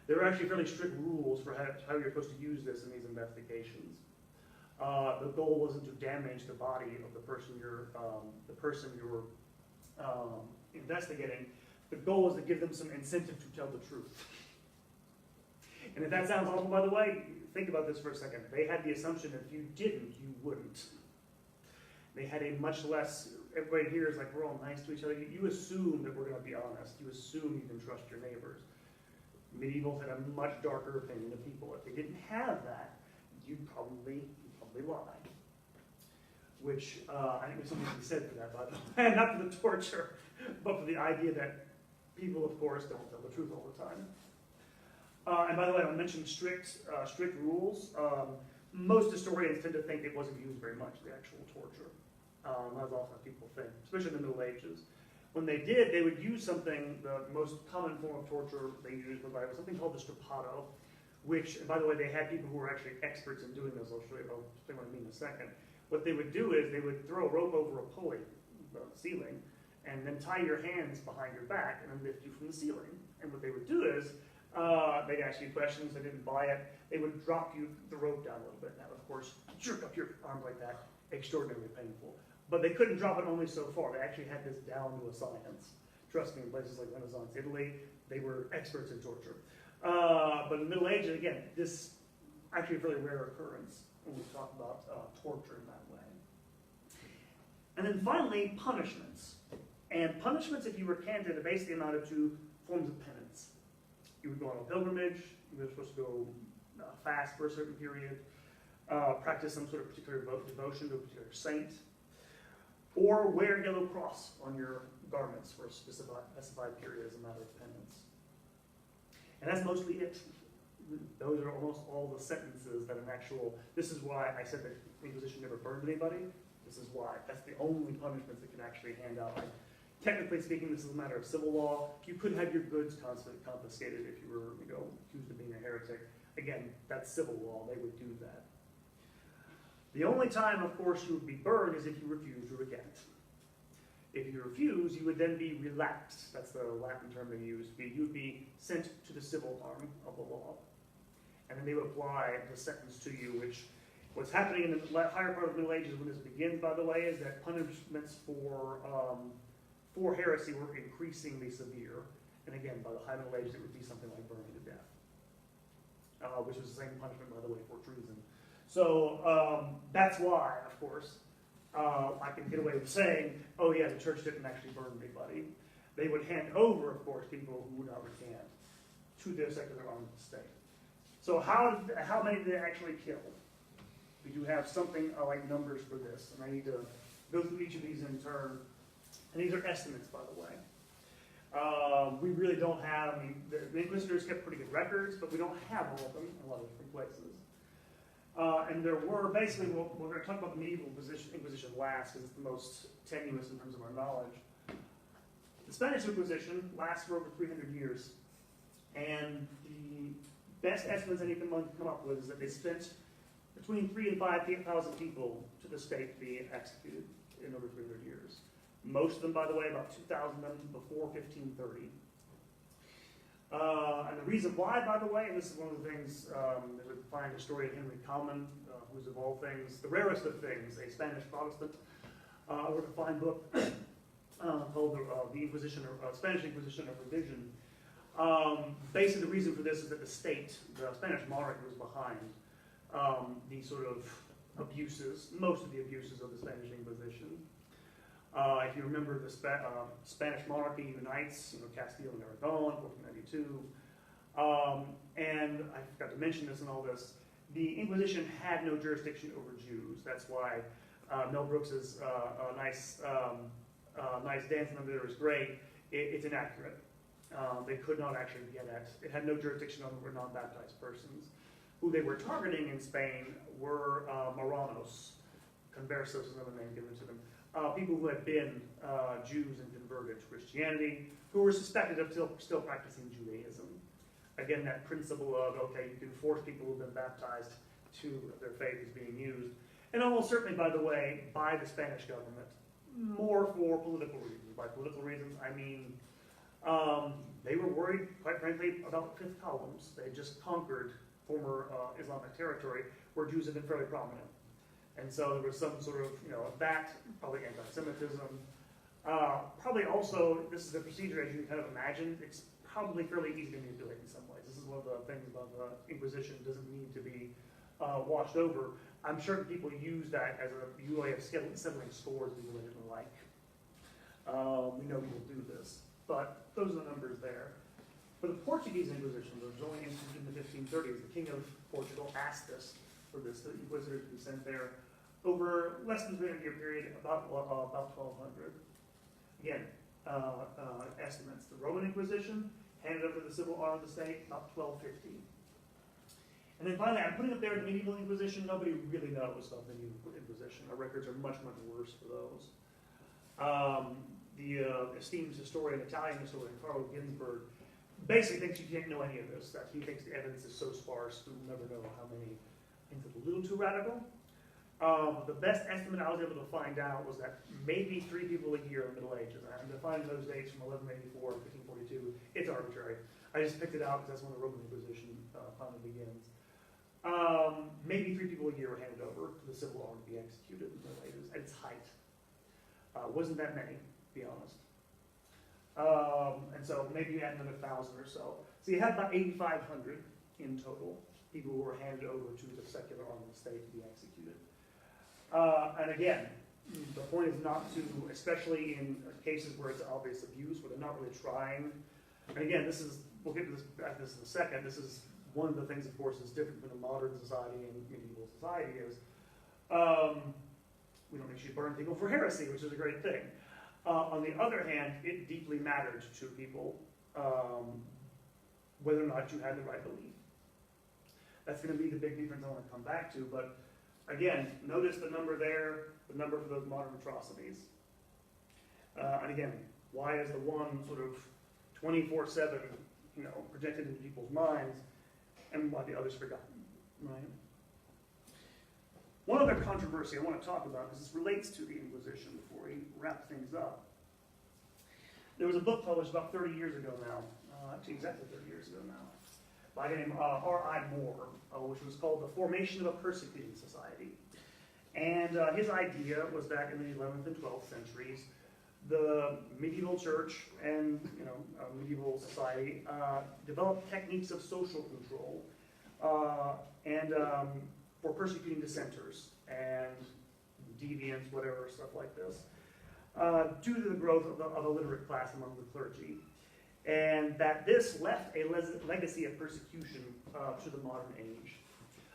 There are actually fairly strict rules for how you're supposed to use this in these investigations. The goal wasn't to damage the body of the person you're investigating. The goal was to give them some incentive to tell the truth. And if that sounds awful, by the way, think about this for a second. They had the assumption that if you didn't, you wouldn't. They had a much less, everybody here is like, we're all nice to each other. You assume that we're going to be honest. You assume you can trust your neighbors. Medievals had a much darker opinion of people. If they didn't have that, you'd probably lie. Which, I think there's something to be said for that, by the way. Not for the torture, but for the idea that people, of course, don't tell the truth all the time. And by the way, I mentioned strict rules. Most historians tend to think it wasn't used very much, the actual torture. As often people think, especially in the Middle Ages. When they did, they would use something, the most common form of torture they used was something called the strapato, which, and by the way, they had people who were actually experts in doing this. I'll show you what I mean in a second. What they would do is they would throw a rope over a pulley, the ceiling, and then tie your hands behind your back and then lift you from the ceiling. And what they would do is, they'd ask you questions, they didn't buy it, they would drop you the rope down a little bit. Now, of course, jerk up your arms like that, extraordinarily painful. But they couldn't drop it only so far. They actually had this down to a science. Trust me, in places like Renaissance Italy, they were experts in torture. But in the Middle Ages, again, this actually a fairly rare occurrence when we talk about torture in that way. And then finally, punishments. And punishments, if you recanted, basically amounted to forms of penance. You would go on a pilgrimage, you were supposed to go fast for a certain period, practice some sort of particular devotion to a particular saint, or wear a yellow cross on your garments for a specified period as a matter of penance. And that's mostly it. Those are almost all the sentences that an actual, this is why I said that Inquisition never burned anybody. This is why. That's the only punishments that can actually hand out. Like, technically speaking, this is a matter of civil law. You could have your goods confiscated if you were, accused of being a heretic. Again, that's civil law. They would do that. The only time, of course, you would be burned is if you refuse to recant. If you refuse, you would then be relaxed. That's the Latin term they use. You would be sent to the civil arm of the law. And then they would apply the sentence to you, which what's happening in the higher part of the Middle Ages when this begins, by the way, is that punishments for heresy were increasingly severe. And again, by the High Middle Ages, it would be something like burning to death, which was the same punishment, by the way, for treason. So that's why, of course, I can get away with saying, oh yeah, the church didn't actually burn anybody. They would hand over, of course, people who would not recant to their secular arm of the state. So how many did they actually kill? We do have something like numbers for this, and I need to go through each of these in turn. And these are estimates, by the way. We really don't have, the Inquisitors kept pretty good records, but we don't have all of them in a lot of different places. And there were basically, we're going to talk about the medieval Inquisition last, because it's the most tenuous in terms of our knowledge. The Spanish Inquisition lasts for over 300 years, and the best estimates any can come up with is that they spent between 3,000 and 5,000 people to the stake to be executed in over 300 years. Most of them, by the way, about 2,000 of them before 1530. And the reason why, by the way, and this is one of the things that we find historian Henry Kalman, who's of all things, the rarest of things, a Spanish Protestant, wrote a fine book called the Inquisition, or Spanish Inquisition of Revision. Basically, the reason for this is that the state, the Spanish monarch, was behind the sort of abuses, most of the abuses of the Spanish Inquisition. If you remember, the Spanish monarchy unites, Castile and Aragon, 1492. And I forgot to mention this in all this. The Inquisition had no jurisdiction over Jews. That's why Mel Brooks's nice dance number there is great. It's inaccurate. They could not actually get at. It had no jurisdiction over non-baptized persons. Who they were targeting in Spain were Marranos. Conversos is another name given to them. People who had been Jews and converted to Christianity, who were suspected of still practicing Judaism. Again, that principle of, okay, you can force people who've been baptized to their faith is being used. And almost certainly, by the way, by the Spanish government, more for political reasons. By political reasons, I mean they were worried, quite frankly, about fifth columns. They had just conquered former Islamic territory where Jews had been fairly prominent. And so there was some sort of, that, probably anti-Semitism. Probably also, this is the procedure as you can kind of imagine, it's probably fairly easy to manipulate in some ways. This is one of the things about the Inquisition, doesn't need to be watched over. I'm sure people use that as a way of settling scores people they didn't like. We know people do this, but those are the numbers there. For the Portuguese Inquisition, which was only instituted in the 1530s, the King of Portugal asked us for this, the Inquisitor to be sent there over less than 300-year period, about 1200. Again, estimates. The Roman Inquisition handed over to the civil arm of the state about 1250. And then finally, I'm putting up there the medieval Inquisition. Nobody really knows about the medieval Inquisition. Our records are much, much worse for those. The esteemed historian, Italian historian, Carlo Ginzburg, basically thinks you can't know any of this, that he thinks the evidence is so sparse, we'll never know how many. I think it's a little too radical. The best estimate I was able to find out was that maybe 3 people a year in the Middle Ages. I'm defining those dates from 1184 to 1542. It's arbitrary. I just picked it out because that's when the Roman Inquisition finally begins. Maybe 3 people a year were handed over to the civil arm to be executed in the Middle Ages at its height. Wasn't that many, to be honest. And so maybe you add another 1,000 or so. So you had about 8,500 in total, people who were handed over to the secular arm of the state to be executed. And again, the point is not to, especially in cases where it's obvious abuse, where they're not really trying. And again, this is, we'll get to this, back to this in a second, this is one of the things, of course, is different from a modern society and medieval society is, we don't actually burn people for heresy, which is a great thing. On the other hand, it deeply mattered to people whether or not you had the right belief. That's going to be the big difference I want to come back to, but again, notice the number there, the number for those modern atrocities. And again, why is the one sort of 24/7, projected into people's minds, and why the others forgotten, right? One other controversy I want to talk about, because this relates to the Inquisition before we wrap things up. There was a book published about 30 years ago now, actually exactly 30 years ago now, by a guy named R.I. Moore, which was called The Formation of a Persecuting Society. And his idea was that in the 11th and 12th centuries, the medieval church and medieval society developed techniques of social control and for persecuting dissenters and deviants, whatever, stuff like this, due to the growth of a literate class among the clergy. And that this left a legacy of persecution to the modern age.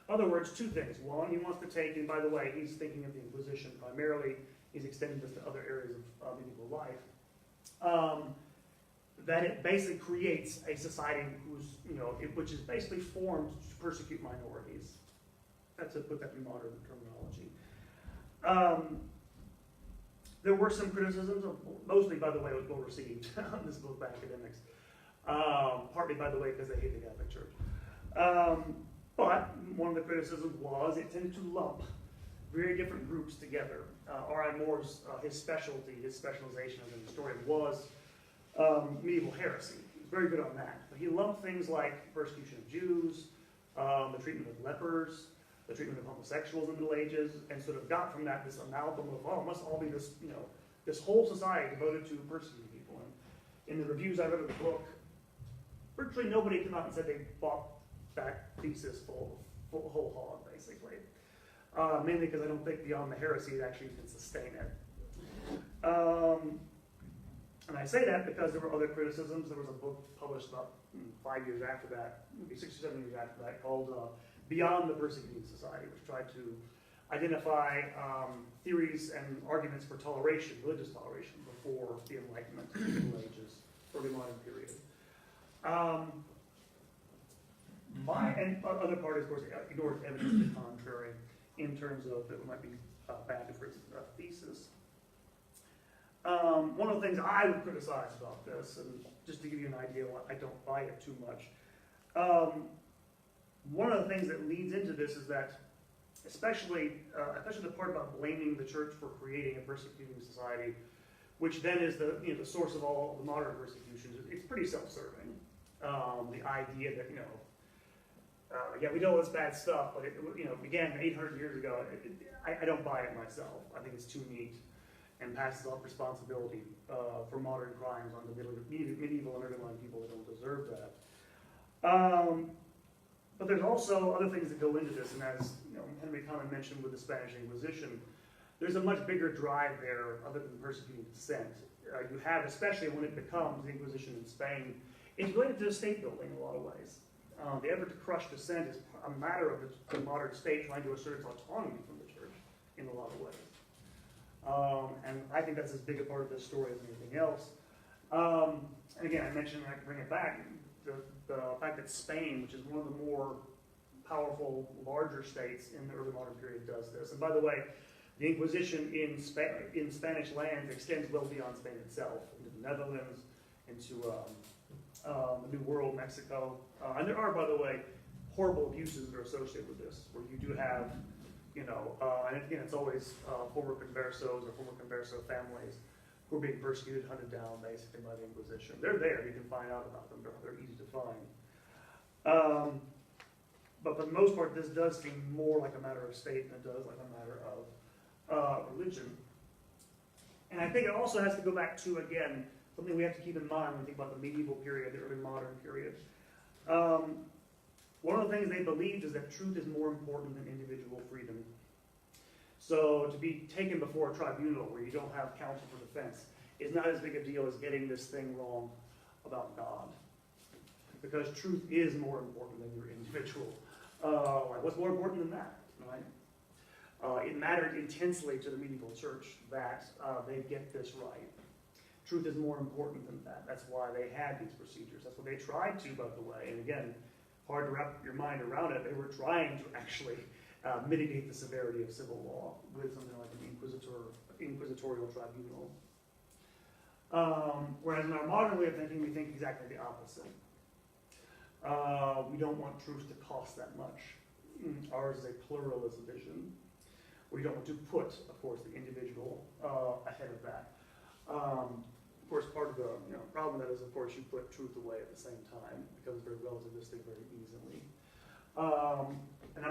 In other words, two things. One, he wants to take, and by the way, he's thinking of the Inquisition primarily, he's extending this to other areas of medieval life, that it basically creates a society which is basically formed to persecute minorities. That's to put that in modern terminology. There were some criticisms, mostly, by the way, it was well received. This goes by academics. Partly, by the way, because they hate the Catholic Church. But one of the criticisms was it tended to lump very different groups together. R.I. Moore's, his specialization as an historian was medieval heresy. He was very good on that. But he lumped things like persecution of Jews, the treatment of lepers, the treatment of homosexuals in the Middle Ages, and sort of got from that this amalgam of, it must all be this, this whole society devoted to persecuting people. And in the reviews I read of the book, virtually nobody came out and said they bought that thesis whole hog, basically. Mainly because I don't think beyond the heresy it actually can sustain it. And I say that because there were other criticisms. There was a book published about 5 years after that, maybe 6 or 7 years after that, called Beyond the Persecuting Society, which tried to identify theories and arguments for toleration, religious toleration, before the Enlightenment, the Middle Ages, early modern period. And other parties, of course, ignored evidence to the contrary in terms of that might be bad for its thesis. One of the things I would criticize about this, and just to give you an idea, I don't buy it too much. One of the things that leads into this is that, especially the part about blaming the church for creating a persecuting society, which then is the source of all the modern persecutions. It's pretty self-serving. The idea that we know it's bad stuff, but it began 800 years ago. I don't buy it myself. I think it's too neat and passes off responsibility for modern crimes on the medieval and early modern people that don't deserve that. But there's also other things that go into this, and as Henry Common mentioned with the Spanish Inquisition, there's a much bigger drive there other than persecuting dissent. You have, especially when it becomes the Inquisition in Spain, it's related to state building in a lot of ways. The effort to crush dissent is a matter of the modern state trying to assert its autonomy from the church in a lot of ways. And I think that's as big a part of this story as anything else. And again, I mentioned, and I can bring it back, the fact that Spain, which is one of the more powerful, larger states in the early modern period, does this. And by the way, the Inquisition in Spanish lands extends well beyond Spain itself, into the Netherlands, into the New World, Mexico. And there are, by the way, horrible abuses that are associated with this, where you do have, and again, it's always former conversos or former converso families who are being persecuted, hunted down, basically, by the Inquisition. They're there. You can find out about them. They're easy to find. But for the most part, this does seem more like a matter of state than it does like a matter of religion. And I think it also has to go back to, again, something we have to keep in mind when we think about the medieval period, the early modern period. One of the things they believed is that truth is more important than individual freedom. So to be taken before a tribunal where you don't have counsel for defense is not as big a deal as getting this thing wrong about God. Because truth is more important than your individual. Like, what's more important than that, right? It mattered intensely to the medieval church that they get this right. Truth is more important than that. That's why they had these procedures. That's what they tried to, by the way. And again, hard to wrap your mind around it. They were trying to actually mitigate the severity of civil law with something like an inquisitorial tribunal. Whereas in our modern way of thinking, we think exactly the opposite. We don't want truth to cost that much. Ours is a pluralist vision. We don't want to put, of course, the individual ahead of that. Of course, part of the problem with that is, of course, you put truth away at the same time. It becomes very relativistic very easily. And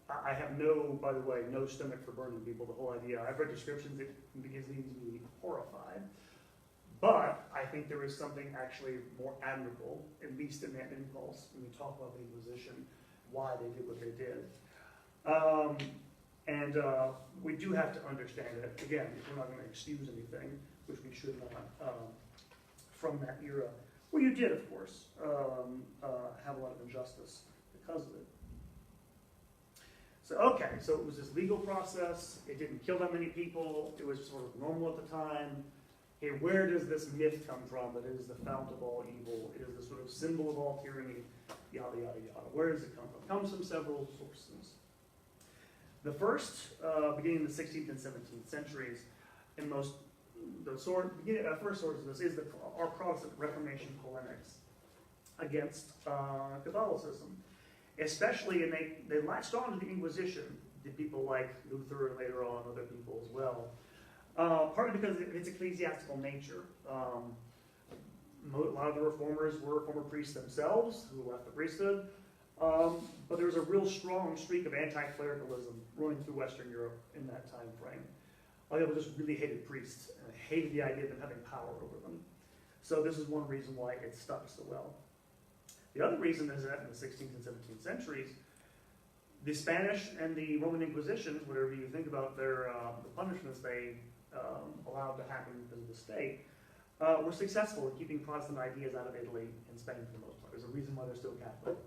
I have by the way, no stomach for burning people. The whole idea, I've read descriptions, it begins leading me horrified. But I think there is something actually more admirable, at least in that impulse, when we talk about the Inquisition, why they did what they did. We do have to understand it. Again, we're not going to excuse anything, which we should not, from that era, where you did, of course, have a lot of injustice because of it. So it was this legal process. It didn't kill that many people. It was sort of normal at the time. Okay, where does this myth come from that it is the fount of all evil? It is the sort of symbol of all tyranny, yada, yada, yada. Where does it come from? It comes from several sources. The first, beginning in the 16th and 17th centuries, and first source of this is our Protestant Reformation polemics against Catholicism. Especially, and they latched on to the Inquisition, did people like Luther and later on other people as well. Partly because of its ecclesiastical nature. A lot of the reformers were former priests themselves who left the priesthood, but there was a real strong streak of anti-clericalism running through Western Europe in that time frame. A lot of people just really hated priests and hated the idea of them having power over them. So this is one reason why it stuck so well. The other reason is that in the 16th and 17th centuries, the Spanish and the Roman Inquisitions, whatever you think about their the punishments they allowed to happen because of the state, were successful in keeping Protestant ideas out of Italy and Spain for the most part. There's a reason why they're still Catholic.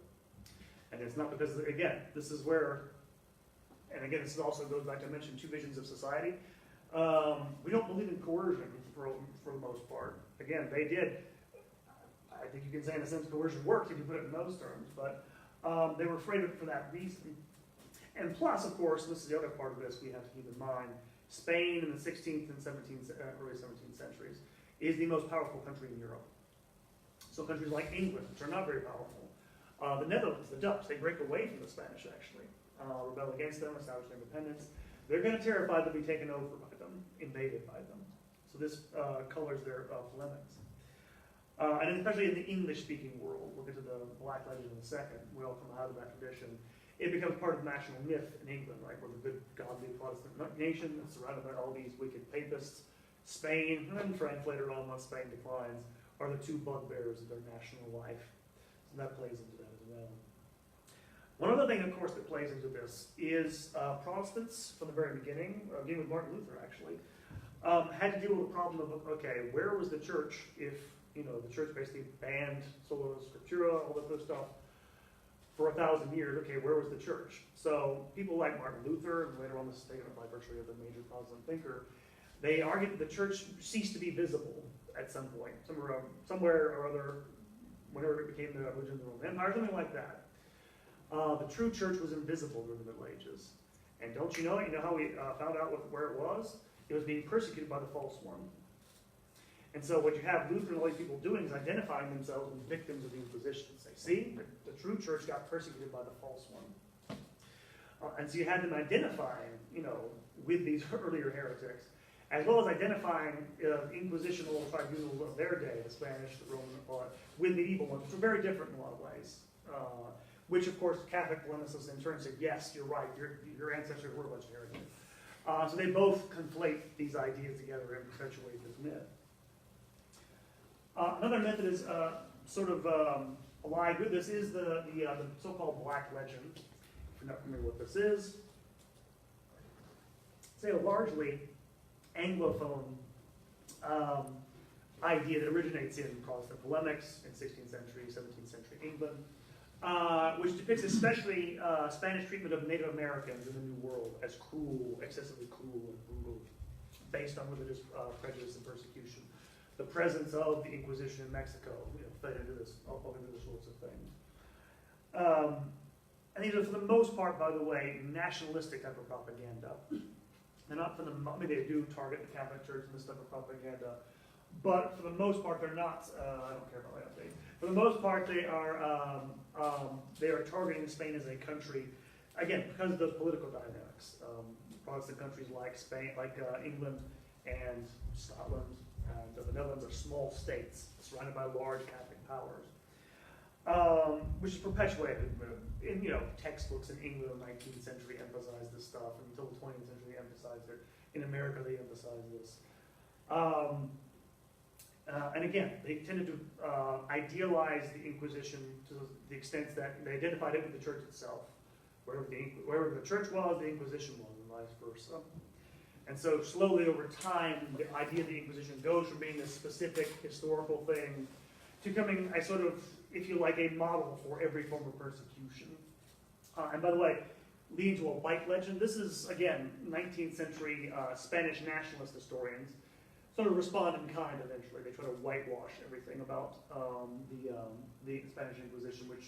And it's not because, again, this is where, and again, this also goes back to mention two visions of society. We don't believe in coercion for the most part. Again, they did. I think you can say in a sense coercion worked if you put it in those terms, but they were afraid of it for that reason. And plus, of course, this is the other part of this we have to keep in mind, Spain in the 16th and early 17th centuries is the most powerful country in Europe. So countries like England, which are not very powerful, the Netherlands, the Dutch, they break away from the Spanish actually, rebel against them, establish their independence. They're going to terrified to be taken over by them, invaded by them. So this colors their polemics. And especially in the English-speaking world, we'll get to the Black Legend in a second, we all come out of that tradition. It becomes part of national myth in England, right? We're the good, godly Protestant nation that's surrounded by all these wicked papists. Spain, and France later on, once Spain declines, are the two bugbears of their national life. So that plays into that as well. One other thing, of course, that plays into this is Protestants, from the very beginning, beginning with Martin Luther actually, had to deal with the problem of, okay, where was the church if, the church basically banned sola scriptura, all that good stuff, for 1,000 years, okay, where was the church? So people like Martin Luther, and later on this is taken up by virtually every major Protestant thinker, they argued that the church ceased to be visible at some point, somewhere or other, whenever it became the religion of the Roman Empire, something like that. The true church was invisible during the Middle Ages. And don't you know it? You know how we found out where it was? It was being persecuted by the false one. And so what you have Luther and all these people doing is identifying themselves as victims of the Inquisition. Say, see, the true church got persecuted by the false one. And so you had them identifying, with these earlier heretics, as well as identifying inquisitional tribunals of their day, the Spanish, the Roman, with medieval ones, which were very different in a lot of ways. Which, of course, Catholic polemicists in turn said, yes, you're right, your ancestors were a bunch of heretics. So they both conflate these ideas together and perpetuate this myth. Another myth that is allied with this is the so-called Black Legend. If you're not familiar with what this is, say, a largely Anglophone idea that originates in Protestant polemics in 16th century, 17th century England, which depicts especially Spanish treatment of Native Americans in the New World as cruel, excessively cruel and brutal, based on religious prejudice and persecution. The presence of the Inquisition in Mexico, fed into this, all into this sorts of things. And these are, for the most part, by the way, nationalistic type of propaganda. They're not for the, I mean, they do target the Catholic Church and this type of propaganda, but for the most part, they're not. I don't care about my update. For the most part, they are targeting Spain as a country, again, because of the political dynamics. Protestant countries like Spain, like England and Scotland and the Netherlands are small states surrounded by large Catholic powers, which is perpetuated in textbooks in England in the 19th century emphasize this stuff, and until the 20th century they emphasized it. In America they emphasize this. And again, they tended to idealize the Inquisition to the extent that they identified it with the church itself. Wherever the church was, the Inquisition was, and vice versa. And so slowly over time, the idea of the Inquisition goes from being this specific historical thing to becoming a sort of, if you like, a model for every form of persecution. And by the way, leading to a white legend, this is, again, 19th century Spanish nationalist historians sort of respond in kind eventually. They try to whitewash everything about the Spanish Inquisition, which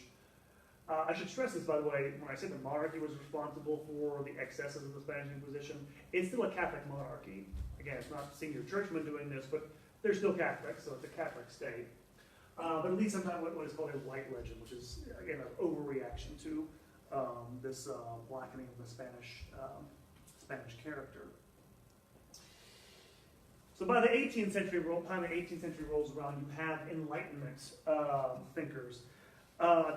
I should stress this, by the way, when I say the monarchy was responsible for the excesses of the Spanish Inquisition, it's still a Catholic monarchy. Again, it's not senior churchmen doing this, but they're still Catholic, so it's a Catholic state. But it leads sometimes what is called a white legend, which is, again, an overreaction to this blackening of the Spanish character. So by the 18th century, time the 18th century rolls around, you have Enlightenment thinkers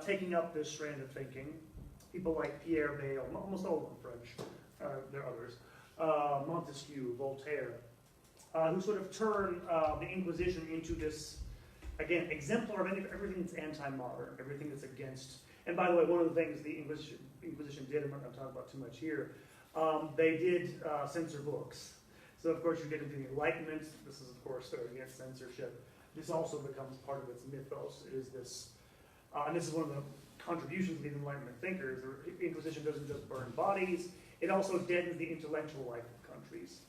taking up this strand of thinking. People like Pierre Bayle, almost all of them French, there are others, Montesquieu, Voltaire, who sort of turn the Inquisition into this, again, exemplar of everything that's anti-modern, everything that's against. And by the way, one of the things the Inquisition did, I'm not going to talk about too much here, they did censor books. So of course you get into the Enlightenment. This is of course against censorship. This also becomes part of its mythos. It is this, and this is one of the contributions of the Enlightenment thinkers. The Inquisition doesn't just burn bodies; it also deadens the intellectual life of countries.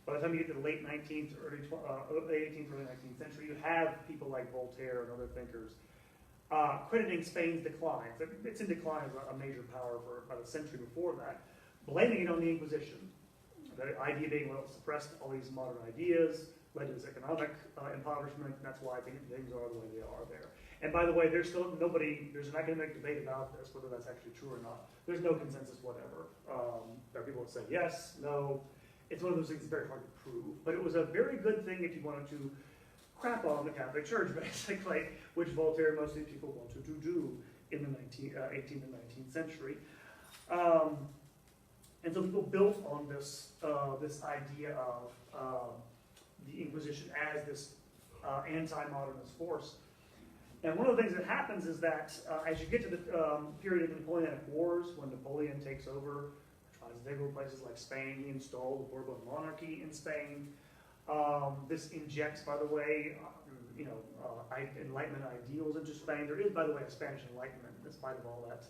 By the time you get to the late 18th, early 19th century, you have people like Voltaire and other thinkers crediting Spain's decline. It's in decline as a major power for about a century before that, blaming it on the Inquisition. The idea being, well, it suppressed all these modern ideas, led to this economic impoverishment, and that's why things are the way they are there. And by the way, there's still there's an academic debate about this, whether that's actually true or not. There's no consensus whatever. There are people that say yes, no. It's one of those things that's very hard to prove. But it was a very good thing if you wanted to crap on the Catholic Church, basically, which Voltaire and most of these people wanted to do in the 18th and 19th century. And so people built on this this idea of the Inquisition as this anti-modernist force. And one of the things that happens is that as you get to the period of the Napoleonic Wars, when Napoleon takes over, tries to take over places like Spain, he installed the Bourbon monarchy in Spain. This injects, by the way, Enlightenment ideals into Spain. There is, by the way, a Spanish Enlightenment, in spite of all that.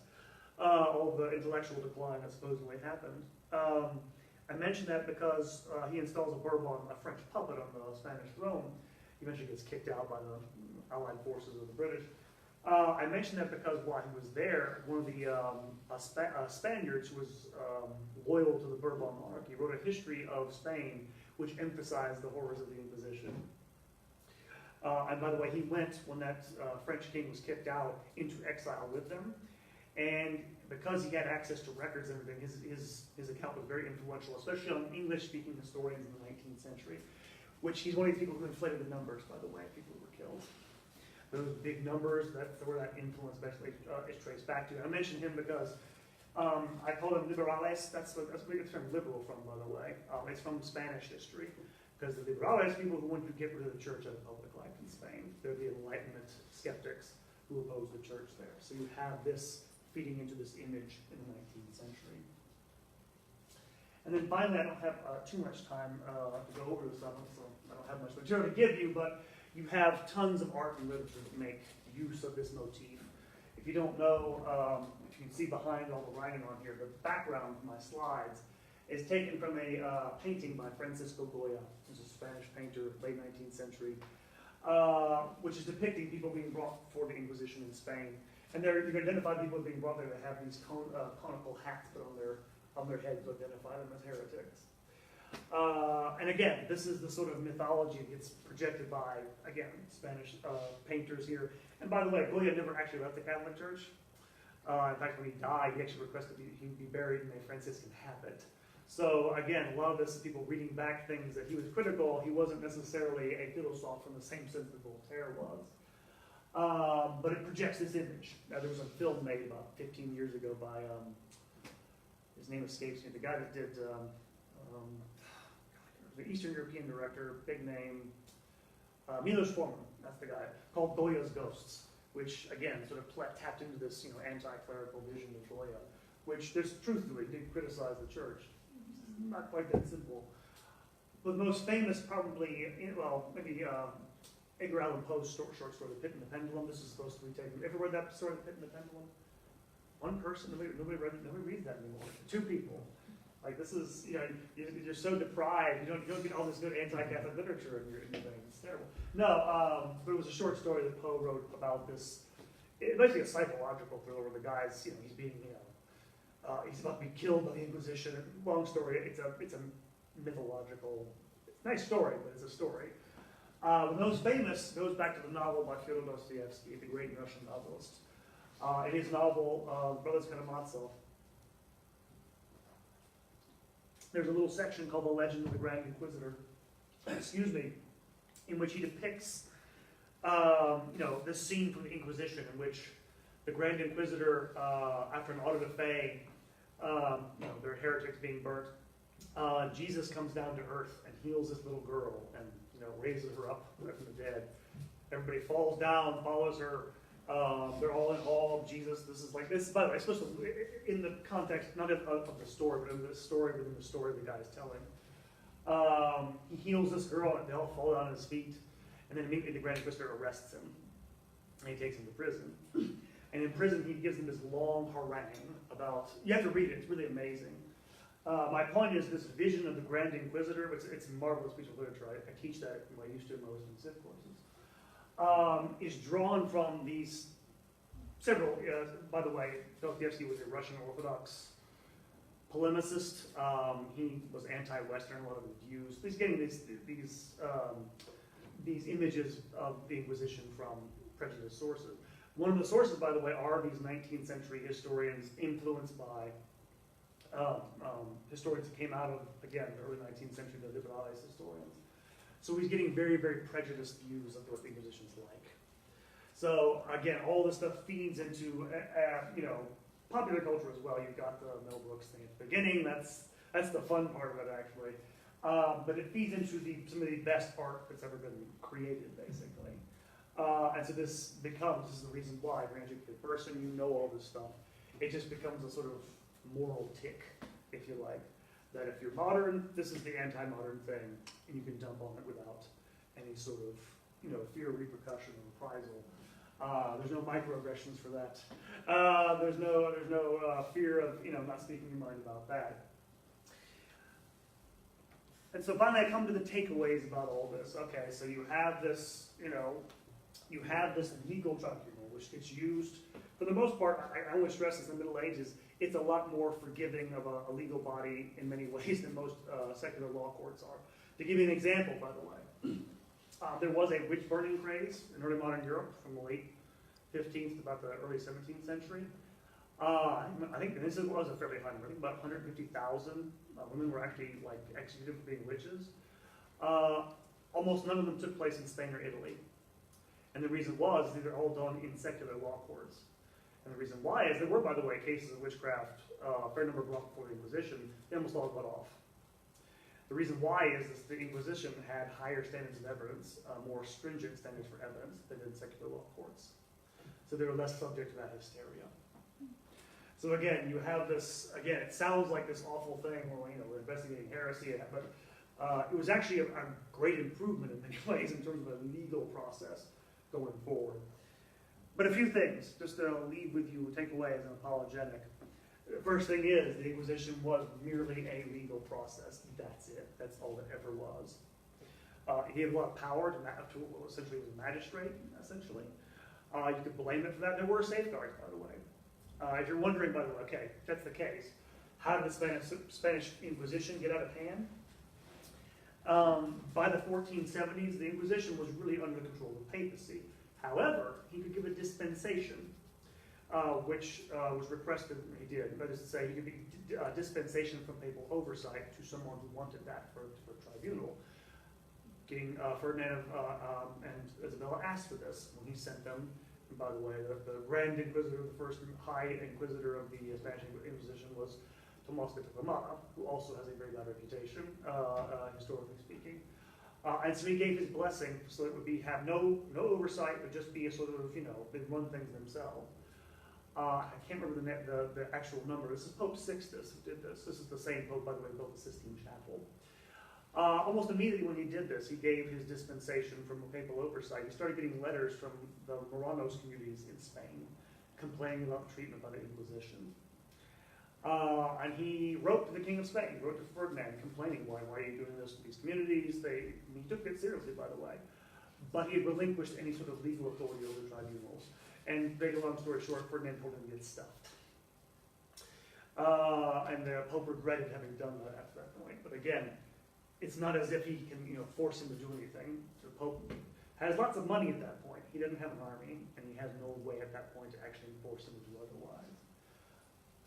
All the intellectual decline that supposedly happened. I mention that because he installs a Bourbon, a French puppet on the Spanish throne. He eventually gets kicked out by the Allied forces of the British. I mention that because while he was there, one of the Spaniards who was loyal to the Bourbon monarchy wrote a history of Spain which emphasized the horrors of the Inquisition. And by the way, he went, when that French king was kicked out, into exile with them. And because he had access to records and everything, his account was very influential, especially on English-speaking historians in the 19th century, which he's one of the people who inflated the numbers, by the way, people who were killed. Those big numbers, that's where that influence basically is traced back to. And I mention him because I call them liberales. That's where we get the term liberal from, by the way. It's from Spanish history, because the liberales, people who wanted to get rid of the church out of public life in Spain. They're the Enlightenment skeptics who oppose the church there. So you have this feeding into this image in the 19th century. And then finally, I don't have too much time to go over this stuff, so I don't have much material to give you, but you have tons of art and literature that make use of this motif. If you don't know, if you can see behind all the writing on here, the background of my slides is taken from a painting by Francisco Goya, who's a Spanish painter, late 19th century, which is depicting people being brought before the Inquisition in Spain. And you can identify people being brought there that have these conical hats put on their heads to identify them as heretics. And again, this is the sort of mythology that gets projected by, again, Spanish painters here. And by the way, Goya never actually left the Catholic Church. In fact, when he died, he actually requested he be buried in a Franciscan habit. So again, a lot of this is people reading back things that he was critical. He wasn't necessarily a philosopher in the same sense that Voltaire was. But it projects this image. Now, there was a film made about 15 years ago by, his name escapes me, the guy that did the Eastern European director, big name, Milos Forman, that's the guy, called Goya's Ghosts, which again sort of tapped into this anti-clerical vision of Goya, which there's truth to it. He did criticize the church. It's not quite that simple. But most famous probably, maybe Edgar Allan Poe's short story, The Pit and the Pendulum. This is supposed to be taken. Ever read that story, The Pit and the Pendulum? One person, nobody reads that anymore. Two people. Like this is, you're so deprived. You don't get all this good anti-Catholic literature in your thing. It's terrible. No, but it was a short story that Poe wrote about this. It's basically a psychological thriller where the guy's, he's being, he's about to be killed by the Inquisition. Long story. It's a mythological, nice story, but it's a story. The most famous goes back to the novel by Fyodor Dostoevsky, the great Russian novelist. In his novel, Brothers Karamazov, there's a little section called The Legend of the Grand Inquisitor, excuse me, in which he depicts, this scene from the Inquisition in which the Grand Inquisitor, after an auto de fe, there are heretics being burnt, Jesus comes down to earth and heals this little girl and, raises her up from the dead. Everybody falls down, follows her. They're all in awe of Jesus. This is like this. By the way, especially in the context not of the story, but in the story within the story the guy's telling. He heals this girl, and they all fall down at his feet, and then immediately the Grand Inquisitor arrests him, and he takes him to prison. And in prison, he gives him this long harangue about. You have to read it; it's really amazing. My point is this vision of the Grand Inquisitor. It's a marvelous piece of literature. I teach that when I used to in my wisdom civ courses. Is drawn from these several, by the way, Dostoevsky was a Russian Orthodox polemicist. He was anti-Western, a lot of his views. He's getting these images of the Inquisition from prejudiced sources. One of the sources, by the way, are these 19th century historians influenced by historians that came out of, again, the early 19th century, the liberales historians. So he's getting very, very prejudiced views of what the Inquisition's like. So again, all this stuff feeds into, popular culture as well. You've got the Mel Brooks thing at the beginning. That's the fun part of it, actually. But it feeds into some of the best art that's ever been created, basically. And so this is the reason why, granted, you're a person, all this stuff. It just becomes a sort of moral tick, if you like. That if you're modern, this is the anti-modern thing, and you can dump on it without any sort of, fear of repercussion or reprisal. There's no microaggressions for that. There's no fear of, not speaking your mind about that. And so finally, I come to the takeaways about all this. Okay, so you have this, you have this legal tribunal, which gets used, for the most part, I want to stress this in the Middle Ages, it's a lot more forgiving of a legal body in many ways than most secular law courts are. To give you an example, by the way, there was a witch burning craze in early modern Europe from the late 15th to about the early 17th century. I think this was a fairly high number. I think about 150,000 women were actually executed for being witches. Almost none of them took place in Spain or Italy. And the reason was these are all done in secular law courts. And the reason why is there were, by the way, cases of witchcraft, a fair number brought before the Inquisition. They almost all got off. The reason why is the Inquisition had higher standards of evidence, more stringent standards for evidence than in secular law courts. So they were less subject to that hysteria. So again, you have this, again, it sounds like this awful thing where, we're investigating heresy, but it was actually a great improvement in many ways in terms of a legal process going forward. But a few things, just to leave with you, take away as an apologetic. The first thing is, the Inquisition was merely a legal process. That's it. That's all it ever was. It gave a lot of power to what essentially was a magistrate, essentially. You could blame it for that. There were safeguards, by the way. If you're wondering, by the way, okay, if that's the case, how did the Spanish Inquisition get out of hand? By the 1470s, the Inquisition was really under the control of the papacy. However, he could give a dispensation, which was requested, he did. That is to say, he could be dispensation from papal oversight to someone who wanted that for tribunal. King Ferdinand and Isabella asked for this when he sent them. And by the way, the Grand Inquisitor, the first High Inquisitor of the Spanish Inquisition was Tomás de Torquemada, who also has a very bad reputation, historically speaking. And so he gave his blessing so it would have no oversight, but just be a sort of, they'd run things themselves. I can't remember the actual number. This is Pope Sixtus who did this. This is the same Pope, by the way, who built the Sistine Chapel. Almost immediately when he did this, he gave his dispensation from papal oversight. He started getting letters from the Moranos communities in Spain complaining about the treatment by the Inquisition. And he wrote to the King of Spain, he wrote to Ferdinand, complaining, why are you doing this to these communities? He took it seriously, by the way. But he had relinquished any sort of legal authority over tribunals. And to make a long story short, Ferdinand told him to get stuffed. And the Pope regretted having done that after that point. But again, it's not as if he can, force him to do anything. The Pope has lots of money at that point. He doesn't have an army, and he has no way at that point to actually force him to do otherwise.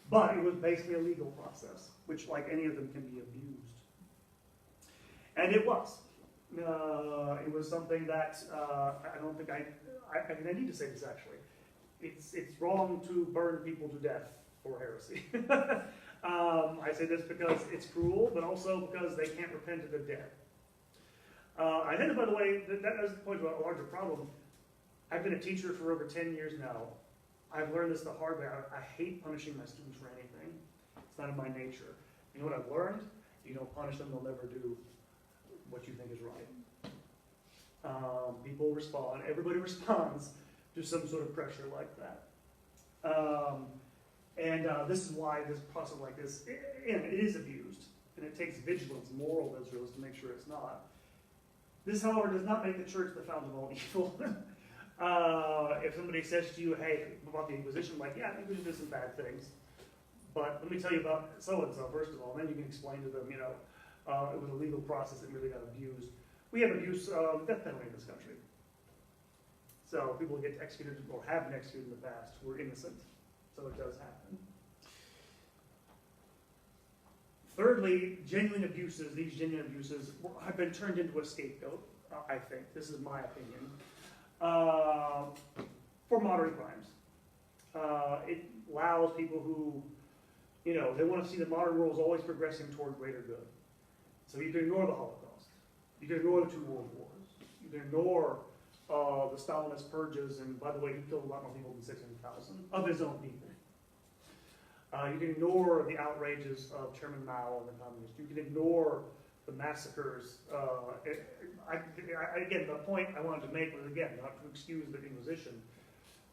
But it was basically a legal process, which, like any of them, can be abused. And it was. It was something that I don't think I need to say this actually. It's wrong to burn people to death for heresy. I say this because it's cruel, but also because they can't repent of their death. I think, by the way, that is the point about a larger problem. I've been a teacher for over 10 years now. I've learned this the hard way. I hate punishing my students for anything. It's not in my nature. You know what I've learned? You don't punish them, they'll never do what you think is right. People respond. Everybody responds to some sort of pressure like that. This is why this process like this, it is abused. And it takes vigilance, moral vigilance, to make sure it's not. This, however, does not make the church the fount of all evil. If somebody says to you, hey, about the Inquisition, like, yeah, we did some bad things. But let me tell you about so-and-so, first of all. And then you can explain to them, it was a legal process that really got abused. We have abuse of death penalty in this country. So people get executed or have been executed in the past who are innocent. So it does happen. Thirdly, genuine abuses, these genuine abuses have been turned into a scapegoat, I think. This is my opinion. For modern crimes. It allows people who, they want to see the modern world is always progressing toward greater good. So you can ignore the Holocaust. You can ignore the 2 world wars. You can ignore the Stalinist purges, and by the way, he killed a lot more people than 600,000 of his own people. You can ignore the outrages of Chairman Mao and the communists. You can ignore the massacres. Again, the point I wanted to make was, again, not to excuse the Inquisition,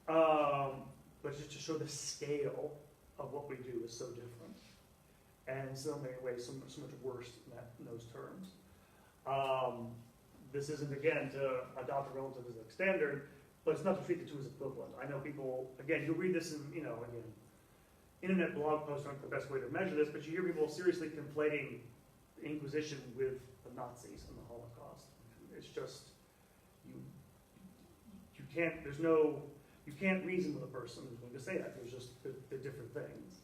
but just to show the scale of what we do is so different. And in so many ways, so much worse in those terms. This isn't, again, to adopt a relativistic standard, but it's not to treat the two as equivalent. I know people, again, you'll read this in, again, internet blog posts aren't the best way to measure this, but you hear people seriously conflating the Inquisition with the Nazis and the Holocaust. It's just, you can't reason with a person who's going to say that. There's just, they're different things.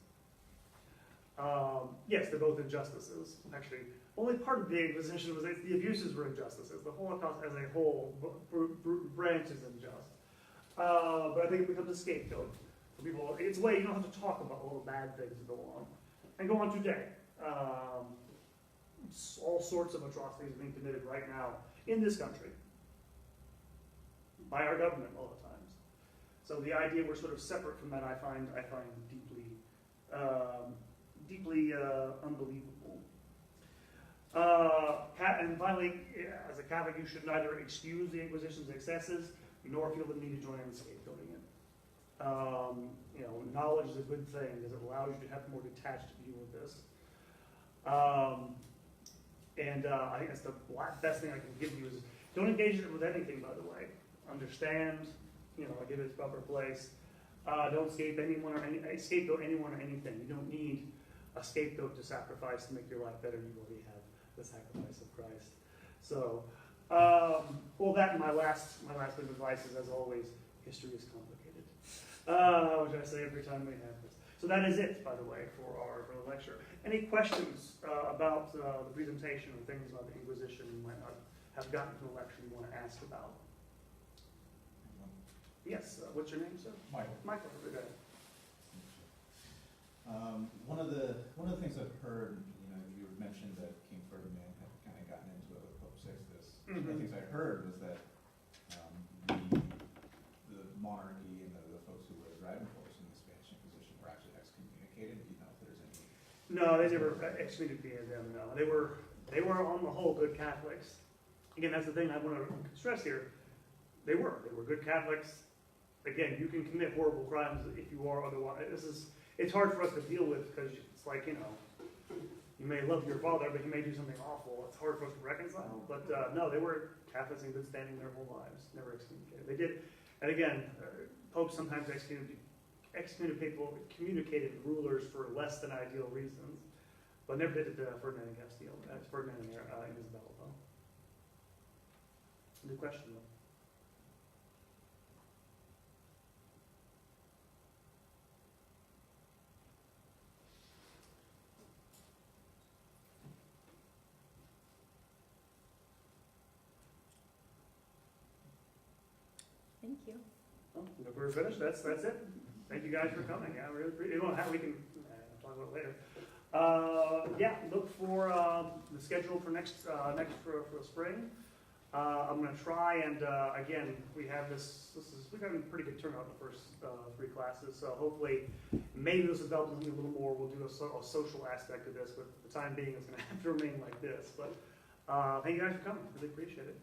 Yes, they're both injustices. Actually, only part of the Inquisition was that the abuses were injustices. The Holocaust as a whole branch is unjust. But I think it becomes a scapegoat for people. It's a way you don't have to talk about all the bad things that go on. And go on today. All sorts of atrocities are being committed right now in this country by our government all the times. So the idea we're sort of separate from that, I find deeply deeply unbelievable. And finally, as a Catholic, you should neither excuse the Inquisition's excesses nor feel the need to join in scapegoating it. Knowledge is a good thing because it allows you to have a more detached view of this. I think that's the best thing I can give you is don't engage it with anything, by the way. Understand, give it its proper place. Don't scapegoat anyone or anything. You don't need a scapegoat to sacrifice to make your life better. You already have the sacrifice of Christ. So, that and my last bit of advice is, as always, history is complicated. Which I say every time we have this. So that is it, by the way, for the lecture. Any questions about the presentation or things about the Inquisition you might not have gotten from the lecture you want to ask about? Yes, what's your name, sir? Michael. Michael, good day. One of the things I've heard, you mentioned that King Ferdinand had kind of gotten into it with Pope Sixtus. One of the things I heard was that the monarchy and the folks who were the driving force in the Spanish Inquisition were actually excommunicated. Do you know if there's any? No, they never excommunicated them. No, they were on the whole good Catholics. Again, that's the thing I want to stress here. They were good Catholics. Again, you can commit horrible crimes if you are otherwise. It's hard for us to deal with because it's like, you may love your father, but he may do something awful. It's hard for us to reconcile. But no, they were Catholics in good standing their whole lives. Never excommunicated. They did, and again, popes sometimes excommunicated rulers for less than ideal reasons, but never did it to Ferdinand and Castile. That's Ferdinand and Isabella, though. Good question, though. Thank you. Well, if we're finished, that's it. Thank you guys for coming. Yeah, we really appreciate it. We can talk about it later. Look for the schedule for next for the spring. I'm going to try and again, we have we've got a pretty good turnout in the first 3 classes. So hopefully, maybe this develops a little more. We'll do a social aspect of this, but for the time being, it's going to have to remain like this. But thank you guys for coming. Really appreciate it.